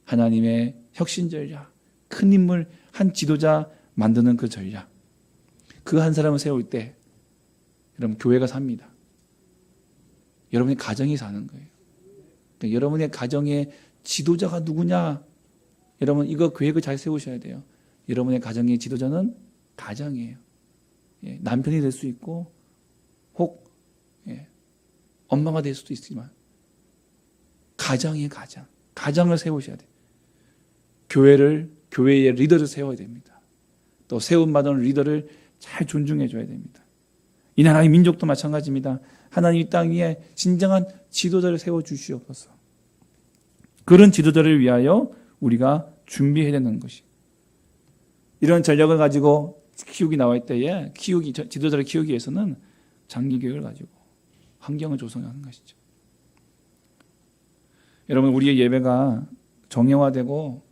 하나님의 혁신 전략, 큰 인물, 한 지도자 만드는 그 전략, 그 한 사람을 세울 때 여러분 교회가 삽니다. 여러분의 가정이 사는 거예요. 그러니까 여러분의 가정의 지도자가 누구냐? 여러분 이거 계획을 잘 세우셔야 돼요. 여러분의 가정의 지도자는 가정이에요. 남편이 될 수 있고 혹 엄마가 될 수도 있지만 가장을 세우셔야 돼요. 교회의 리더를 세워야 됩니다. 또 세움받은 리더를 잘 존중해 줘야 됩니다. 이 나라의 민족도 마찬가지입니다. 하나님 이 땅 위에 진정한 지도자를 세워주시옵소서. 그런 지도자를 위하여 우리가 준비해야 되는 것이, 이런 전략을 가지고 키우기 나올 때에 지도자를 키우기 위해서는 장기교육을 가지고 환경을 조성하는 것이죠. 여러분, 우리의 예배가 정형화되고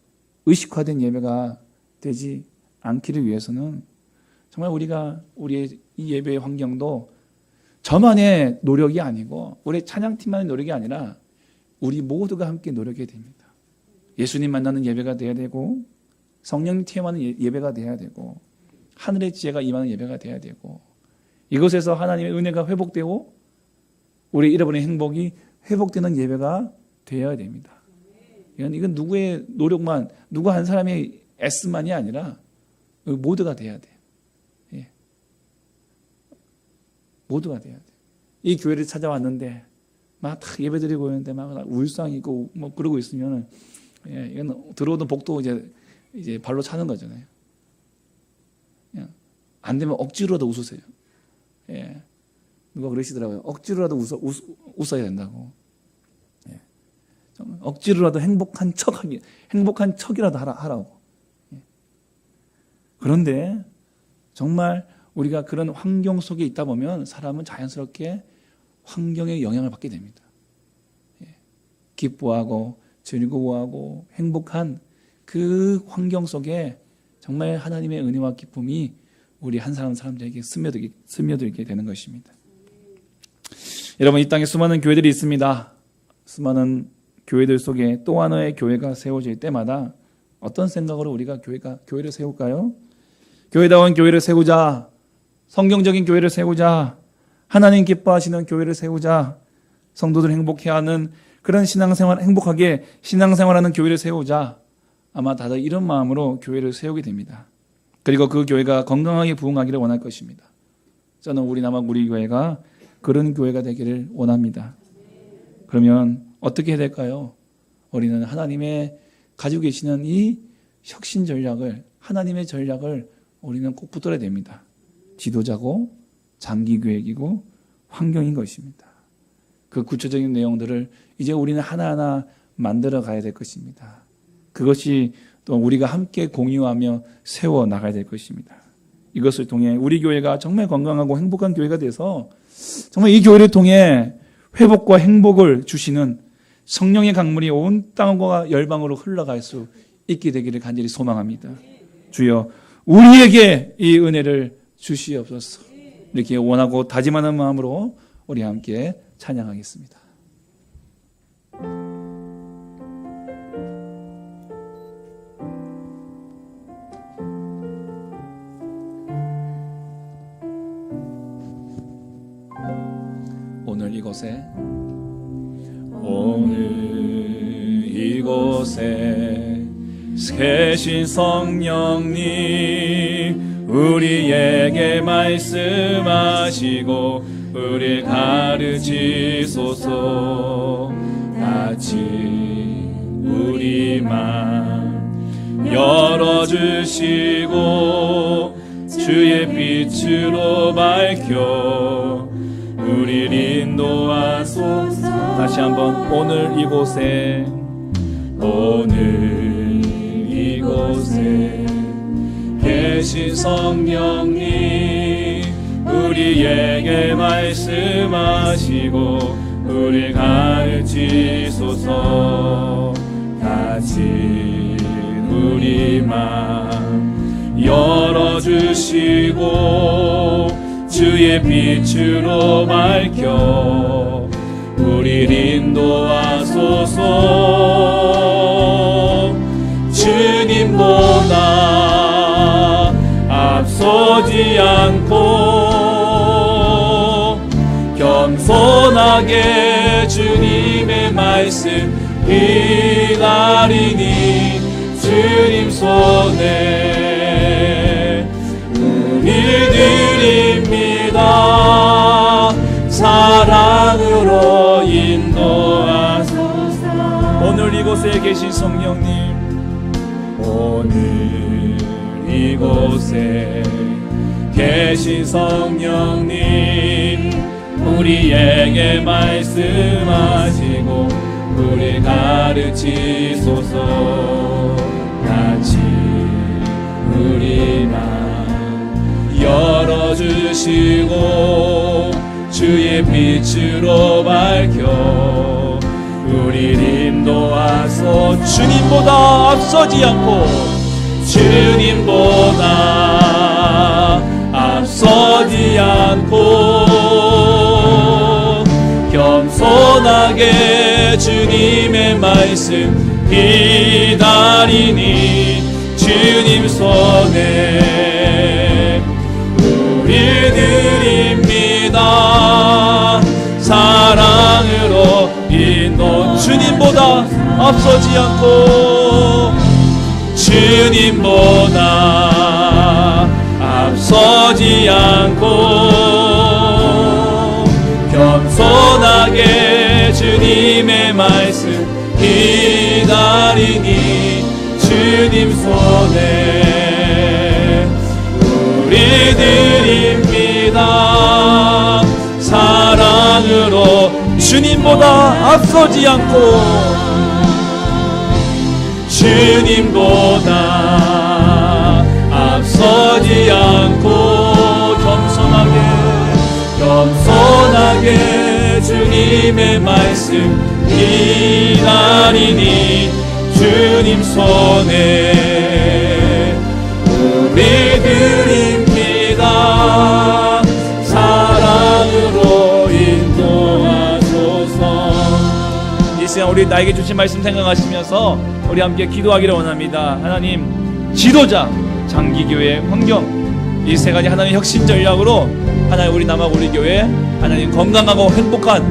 의식화된 예배가 되지 않기를 위해서는 정말 우리의 이 예배의 환경도 저만의 노력이 아니고 우리 찬양팀만의 노력이 아니라 우리 모두가 함께 노력해야 됩니다. 예수님 만나는 예배가 돼야 되고, 성령님 체험하는 예배가 돼야 되고, 하늘의 지혜가 임하는 예배가 돼야 되고, 이곳에서 하나님의 은혜가 회복되고 우리 잃어버린 행복이 회복되는 예배가 되어야 됩니다. 이건 누구의 노력만, 누구 한 사람의 애쓰만이 아니라 모두가 돼야 돼요. 예. 모두가 돼야 돼요. 이 교회를 찾아왔는데 막 다 예배드리고 있는데 막 울상이고 뭐 그러고 있으면 이건 들어오던 복도 이제 발로 차는 거잖아요. 안 되면 억지로라도 웃으세요. 예. 누가 그러시더라고요. 억지로라도 웃어야 된다고. 예. 억지로라도 행복한 척이라도 하라고. 예. 그런데 정말 우리가 그런 환경 속에 있다 보면 사람은 자연스럽게 환경의 영향을 받게 됩니다. 예. 기뻐하고 즐거워하고 행복한 그 환경 속에 정말 하나님의 은혜와 기쁨이 우리 한 사람들에게 스며들게 되는 것입니다. 여러분, 이 땅에 수많은 교회들이 있습니다. 수많은 교회들 속에 또 하나의 교회가 세워질 때마다 어떤 생각으로 우리가 교회를 세울까요? 교회다운 교회를 세우자, 성경적인 교회를 세우자, 하나님 기뻐하시는 교회를 세우자, 성도들 행복해하는 그런 행복하게 신앙생활하는 교회를 세우자, 아마 다들 이런 마음으로 교회를 세우게 됩니다. 그리고 그 교회가 건강하게 부흥하기를 원할 것입니다. 저는 우리 교회가 그런 교회가 되기를 원합니다. 그러면 어떻게 해야 될까요? 우리는 하나님의 가지고 계시는 이 혁신 전략을, 하나님의 전략을 우리는 꼭 붙들어야 됩니다. 지도자고 장기 계획이고 환경인 것입니다. 그 구체적인 내용들을 이제 우리는 하나하나 만들어 가야 될 것입니다. 그것이 또 우리가 함께 공유하며 세워 나가야 될 것입니다. 이것을 통해 우리 교회가 정말 건강하고 행복한 교회가 돼서 정말 이 교회를 통해 회복과 행복을 주시는 성령의 강물이 온 땅과 열방으로 흘러갈 수 있게 되기를 간절히 소망합니다. 주여, 우리에게 이 은혜를 주시옵소서. 이렇게 원하고 다짐하는 마음으로 우리 함께 찬양하겠습니다. 오늘 이곳에 계신 성령님, 우리에게 말씀하시고 우리 가르치소서. 같이 우리 맘 열어주시고 주의 빛으로 밝혀 우리를 인도하소서. 다시 한번, 오늘 이곳에 계신 성령님, 우리에게 말씀하시고 우리 가르치소서. 같이 우리 맘 열어주시고 주의 빛으로 밝혀 우리를 인도하소서. 주님보다 앞서지 않고 겸손하게 주님의 말씀 기다리니 주님 손에 우리 드립니다. 계신 성령님, 오늘 이곳에 계신 성령님, 우리에게 말씀하시고 우리 가르치소서. 같이 우리 맘 열어주시고 주의 빛으로 밝혀 우리를 인도하소. 주님보다 앞서지 않고, 주님보다 앞서지 않고 겸손하게 주님의 말씀 기다리니 주님 손에 우리 드립니다. 사랑으로 인도. 주님보다 앞서지 않고, 주님보다 앞서지 않고 겸손하게 주님의 말씀 기다리니 주님 손에 우리 드립니다. 사랑으로 주님보다 앞서지 않고, 주님보다 앞서지 않고 겸손하게 주님의 말씀 기다리니 주님 손에 우리 드립니다. 사랑으로 인도하소서. 이 시간 우리 나에게 주신 말씀 생각하시면서 우리 함께 기도하기를 원합니다. 하나님, 지도자, 장기교회, 환경, 이 세 가지 하나님의 혁신 전략으로 하나님 우리 남아 우리 교회 하나님 건강하고 행복한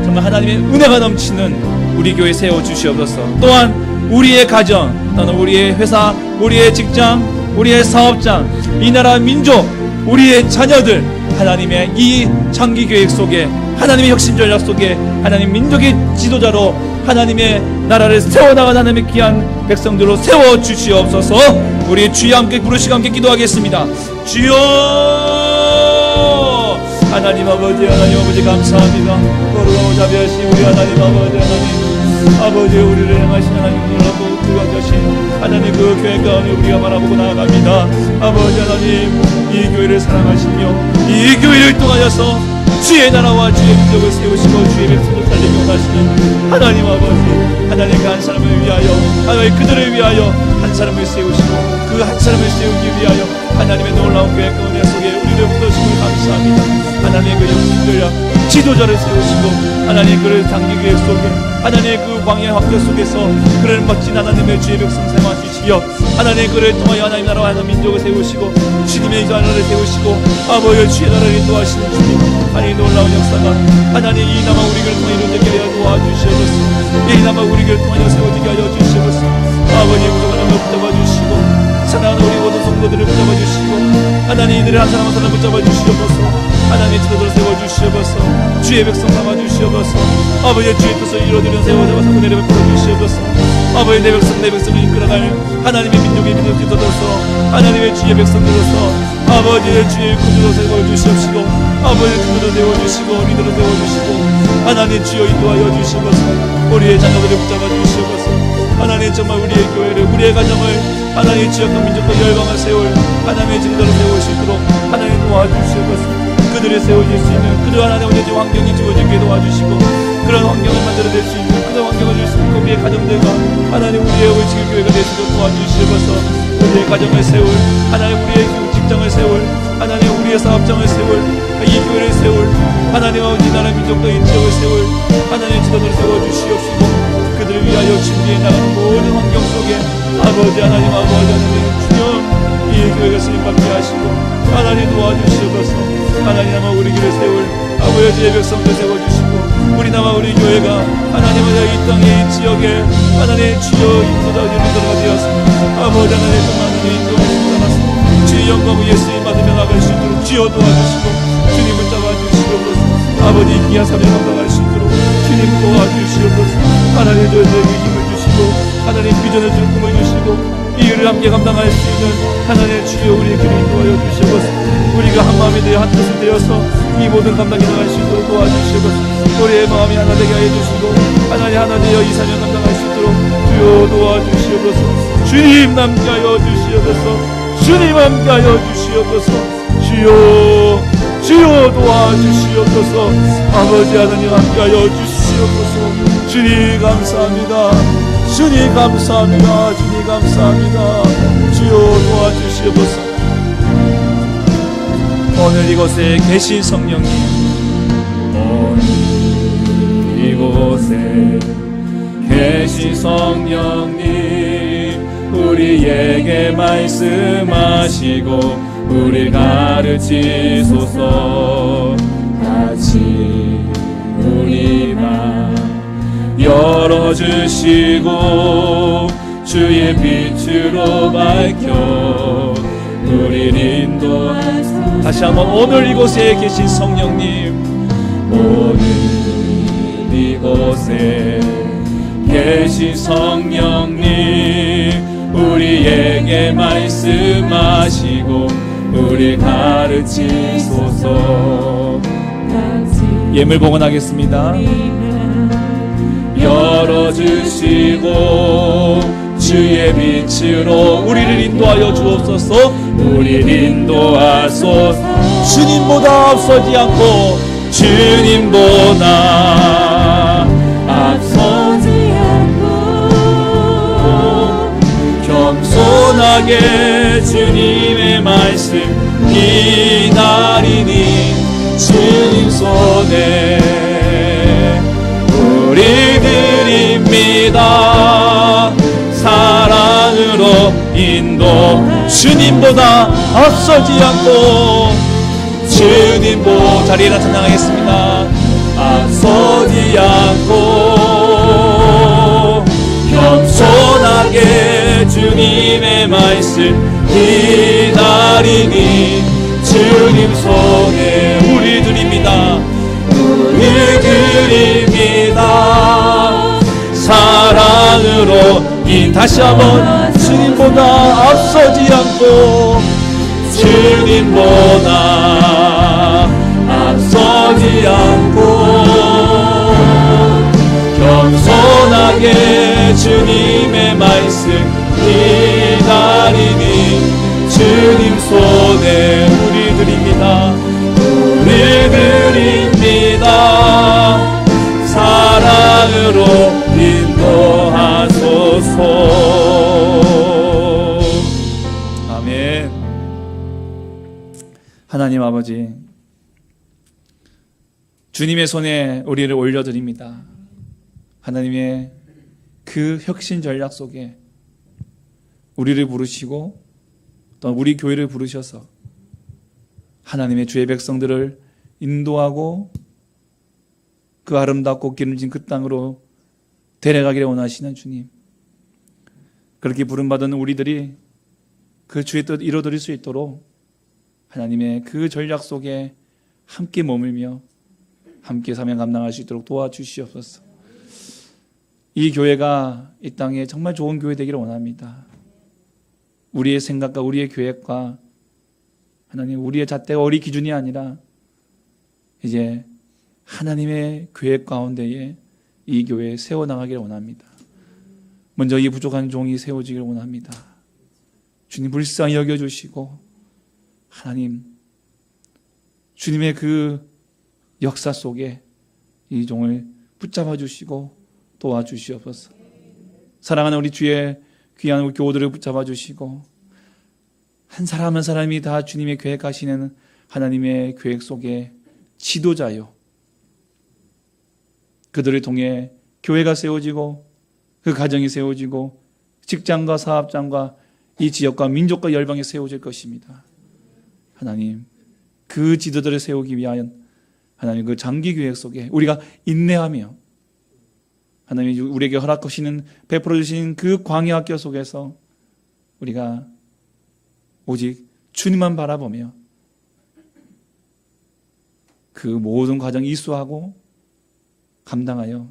정말 하나님의 은혜가 넘치는 우리 교회 세워주시옵소서. 또한 우리의 가정, 또는 우리의 회사, 우리의 직장, 우리의 사업장, 이 나라 민족, 우리의 자녀들 하나님의 이 장기계획 속에, 하나님의 혁신 전략 속에 하나님 민족의 지도자로 하나님의 나라를 세워나가는 하나님의 귀한 백성들로 세워주시옵소서. 우리 주여 함께 부르시고 함께 기도하겠습니다. 주여, 하나님 아버지, 하나님 아버지 감사합니다. 거룩하고 자비하신 우리 하나님 아버지, 아버지 우리를 향하신 하나님 놀랍고 구원하신 하나님 그 교회 가운데 우리가 바라보고 나아갑니다. 아버지 하나님, 이 교회를 사랑하시며 이 교회를 통하여서 주의 나라와 주의 민족을 세우시고 주의 백성을 살리기 원하시는 하나님 아버지, 하나님 그 한 사람을 위하여, 하나님 그들을 위하여 한 사람을 세우시고 그 한 사람을 세우기 위하여 하나님의 놀라운 교회 가운데 속에 우리를 부르심을 감사합니다. 하나님의 그 영신들야 지도자를 세우시고 하나님 그를 장기계획 속에 하나님의 그 광야의 환경 속에서 그를 멋진 하나님의 주의 백성 세워주시어 하나님 그를 통하여 하나님 나라와 하나님 민족을 세우시고 주님의 나라를 세우시고 아버지의 주의 나라를 인도하시는 주님, 하나님 놀라운 역사가 하나님 이 남아 우리를 통해 이루어지게 하여 도와주시옵소서. 이 남아 우리를 통하여 세워지게 하여 주시옵소서. 아버지 우리 하나님을 붙잡아 주시고 사랑하는 우리 모든 성도들을 붙잡아 주시고 하나님 이들을 한 사람 한 사람 붙잡아 주시옵소서. 하나님의 지도자를 세워주시옵소서. 주의 백성 삼아주시옵소서. 아버지의 주의 뜻을 이루어드리는 세워잡아서 은혜를 베풀어 주시옵소서. 아버지 내 백성 내 백성을 이끌어갈 하나님의 민족의 민족 지도자로서 하나님의 주의 백성들로서 아버지의 주의 구주로 세워주시옵시고 아버지의 주도로 세워주시고 리더로 세워주시고 하나님 주여 인도하여 주시옵소서. 우리의 자녀들을 붙잡아 주시옵소서. 하나님 정말 우리의 교회를 우리의 가정을 하나님의 지역과 민족과 열방을 세울 하나님의 지도자로 세울 수 있도록 하나님 도와주시옵소서. 그들을 세워줄 수 있는 그러한 하나님의 환경이 주어지게 도와주시고 그런 환경을 만들어낼 수 있는 그런 환경을 줄 수 있고 우리의 가정들과 하나님 우리의 지금 교회가 될 수 있도록 도와주시옵소서. 우리의 가정을 세울 하나님 우리의 직장을 세울 하나님 우리의 사업장을 세울 이 교회를 세울 하나님 아버지 나라 민족과 이 지역을 세울 하나님의 지도자를 세워주시옵시고 그들을 위하여 준비해 나가는 모든 환경 속에 아버지 하나님 주여 이 교회가 쓰임받게 하시고 하나님 도와주시옵소서. 하나님 아마 우리 교회를 세울 아버지의 백성들 세워주시고 우리 남아 우리 교회가 하나님의 이 땅의 이 지역에 하나님의 주여 인도가 되었습니다. 아버지 하나님 정말 인도를 받아서 주의 영광을 예수님 받으며 나갈 수 있도록 주여 도와주시고 주님을 잡아주시옵소서. 아버지 귀한 사명 감당할 수 있도록 주님 도와주시옵소서. 하나님 저희에게 힘을 주시고 하나님 비전을 주고 꿈을 주시고 이 일을 함께 감당할 수 있는 하나님의 주여 우리의 길을 인도하여 주시옵소서. 우리가 한 마음이 되어 한 뜻이 되어서 이 모든 감당이 나갈 수 있도록 도와주시옵소서. 우리의 마음이 하나 되게 하여 주시고 하나님 하나 되어 이 사명 감당할 수 있도록 주여 도와주시옵소서. 주님 함께하여 주시옵소서. 주님 함께하여 주시옵소서. 주여 도와주시옵소서. 아버지 하나님 함께하여 주시옵소서. 주님 감사합니다. 주님 감사합니다. 주님 감사합니다. 주여 도와주시옵소서. 오늘 이곳에 계신 성령님, 오늘 이곳에 계신 성령님, 우리에게 말씀하시고 우리 가르치소서. 같이 우리 맘 열어주시고 주의 빛으로 밝혀 우리를 인도하소서. 다시 한번 오늘 이곳에 계신 성령님, 오늘 이곳에 계신 성령님, 우리에게 말씀하시고 우리 가르치소서. 예물 봉헌하겠습니다. 열어주시고 주의 빛으로 우리를 인도하여 주옵소서. 우리를 인도하소서. 주님보다 앞서지 않고 주님보다 앞서지 않고 겸손하게 주님의 말씀 기다리니 주님 손에 우리 드립니다. 사랑으로 인도 주님보다 앞서지 않고 주님보 자리에 나타나겠습니다. 앞서지 않고 겸손하게 주님의 말씀 기다리니 주님 손에 우리 드립니다. 우리 드립니다. 사랑으로 다시 한번 주님보다 앞서지 않고 주님보다 앞서지 않고 겸손하게 주님의 말씀 기다리니 주님 손에 우리 드립니다. 우리 드립니다. 사랑으로 인도하소서. 아멘. 하나님 아버지, 주님의 손에 우리를 올려드립니다. 하나님의 그 혁신 전략 속에 우리를 부르시고 또 우리 교회를 부르셔서 하나님의 주의 백성들을 인도하고 그 아름답고 기름진 그 땅으로 데려가기를 원하시는 주님, 그렇게 부름받은 우리들이 그 주의 뜻 이루어드릴 수 있도록 하나님의 그 전략 속에 함께 머물며 함께 사명 감당할 수 있도록 도와주시옵소서. 이 교회가 이 땅에 정말 좋은 교회 되기를 원합니다. 우리의 생각과 우리의 계획과 하나님 우리의 잣대가 우리 기준이 아니라 이제 하나님의 계획 가운데에 이 교회에 세워나가기를 원합니다. 먼저 이 부족한 종이 세워지기를 원합니다. 주님 불쌍히 여겨주시고 하나님 주님의 그 역사 속에 이 종을 붙잡아 주시고 도와주시옵소서. 사랑하는 우리 주의 귀한 우리 교우들을 붙잡아 주시고 한 사람 한 사람이 다 주님의 계획하시는 하나님의 계획 속에 지도자요, 그들을 통해 교회가 세워지고 그 가정이 세워지고 직장과 사업장과 이 지역과 민족과 열방이 세워질 것입니다. 하나님 그 지도자를 세우기 위하여 하나님 그 장기 계획 속에 우리가 인내하며 하나님이 우리에게 허락하시는 베풀어 주신 그 광야 학교 속에서 우리가 오직 주님만 바라보며 그 모든 과정 이수하고 감당하여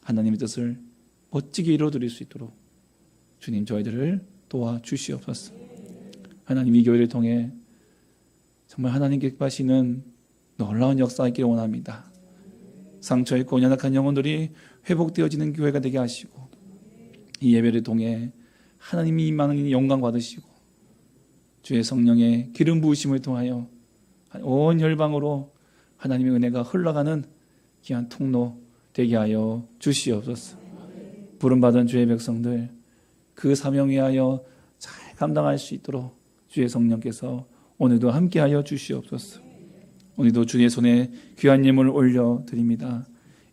하나님의 뜻을 멋지게 이루어드릴 수 있도록 주님 저희들을 도와주시옵소서. 하나님 이 교회를 통해 정말 하나님 기뻐하시는 놀라운 역사가 있기를 원합니다. 상처있고 연약한 영혼들이 회복되어지는 교회가 되게 하시고 이 예배를 통해 하나님이 임하는 영광 받으시고 주의 성령의 기름 부으심을 통하여 온 열방으로 하나님의 은혜가 흘러가는 귀한 통로 되게 하여 주시옵소서. 부름받은 주의 백성들 그 사명 위하여 잘 감당할 수 있도록 주의 성령께서 오늘도 함께하여 주시옵소서. 오늘도 주의 손에 귀한 예물을 올려드립니다.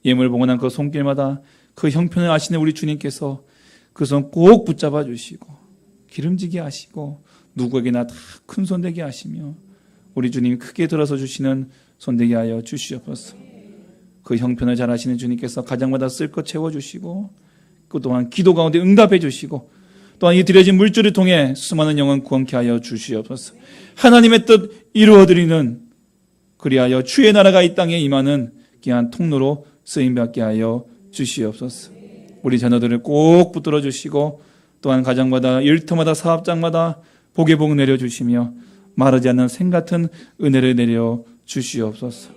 예물 봉헌한 그 손길마다 그 형편을 아시는 우리 주님께서 그 손 꼭 붙잡아 주시고 기름지게 하시고 누구에게나 다 큰 손 되게 하시며 우리 주님이 크게 들어서 주시는 손 되게 하여 주시옵소서. 그 형편을 잘 아시는 주님께서 가정마다 쓸 것 채워주시고 그 또한 기도 가운데 응답해 주시고 또한 이 드려진 물줄을 통해 수많은 영혼 구원케 하여 주시옵소서. 하나님의 뜻 이루어드리는 그리하여 주의 나라가 이 땅에 임하는 귀한 통로로 쓰임받게 하여 주시옵소서. 우리 자녀들을 꼭 붙들어 주시고 또한 가정마다 일터마다 사업장마다 복의 복 내려주시며 마르지 않는 샘 같은 은혜를 내려 주시옵소서.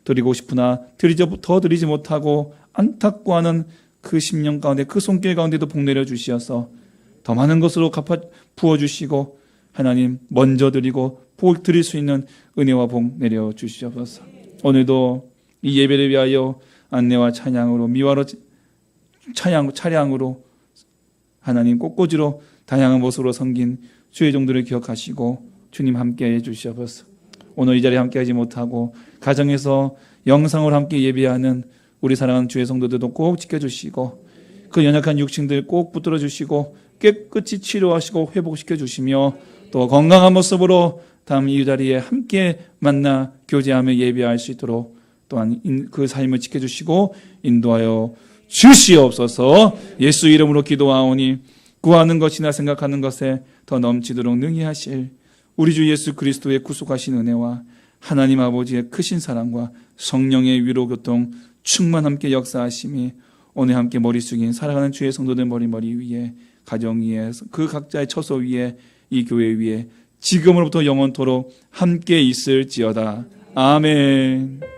드리고 싶으나 더 드리지 못하고 안타까워하는 그 심령 가운데 그 손길 가운데도 복 내려 주시어서 더 많은 것으로 갚아 부어주시고 하나님 먼저 드리고 복 드릴 수 있는 은혜와 복 내려 주시옵소서. 오늘도 이 예배를 위하여 안내와 찬양으로 미화로 차량으로 하나님 꽃꽂이로 다양한 모습으로 섬긴 주의 종들을 기억하시고 주님 함께해 주시옵소서. 오늘 이 자리에 함께하지 못하고 가정에서 영상으로 함께 예배하는 우리 사랑하는 주의 성도들도 꼭 지켜주시고 그 연약한 육신들 꼭 붙들어 주시고 깨끗이 치료하시고 회복시켜 주시며 또 건강한 모습으로 다음 이 자리에 함께 만나 교제하며 예배할 수 있도록 또한 그 삶을 지켜주시고 인도하여 주시옵소서. 예수 이름으로 기도하오니 구하는 것이나 생각하는 것에 더 넘치도록 능히 하실 우리 주 예수 그리스도의 구속하신 은혜와 하나님 아버지의 크신 사랑과 성령의 위로 교통 충만 함께 역사하심이 오늘 함께 머리 숙인 사랑하는 주의 성도들 머리 위에 가정 위에 그 각자의 처소 위에 이 교회 위에 지금으로부터 영원토록 함께 있을지어다. 아멘.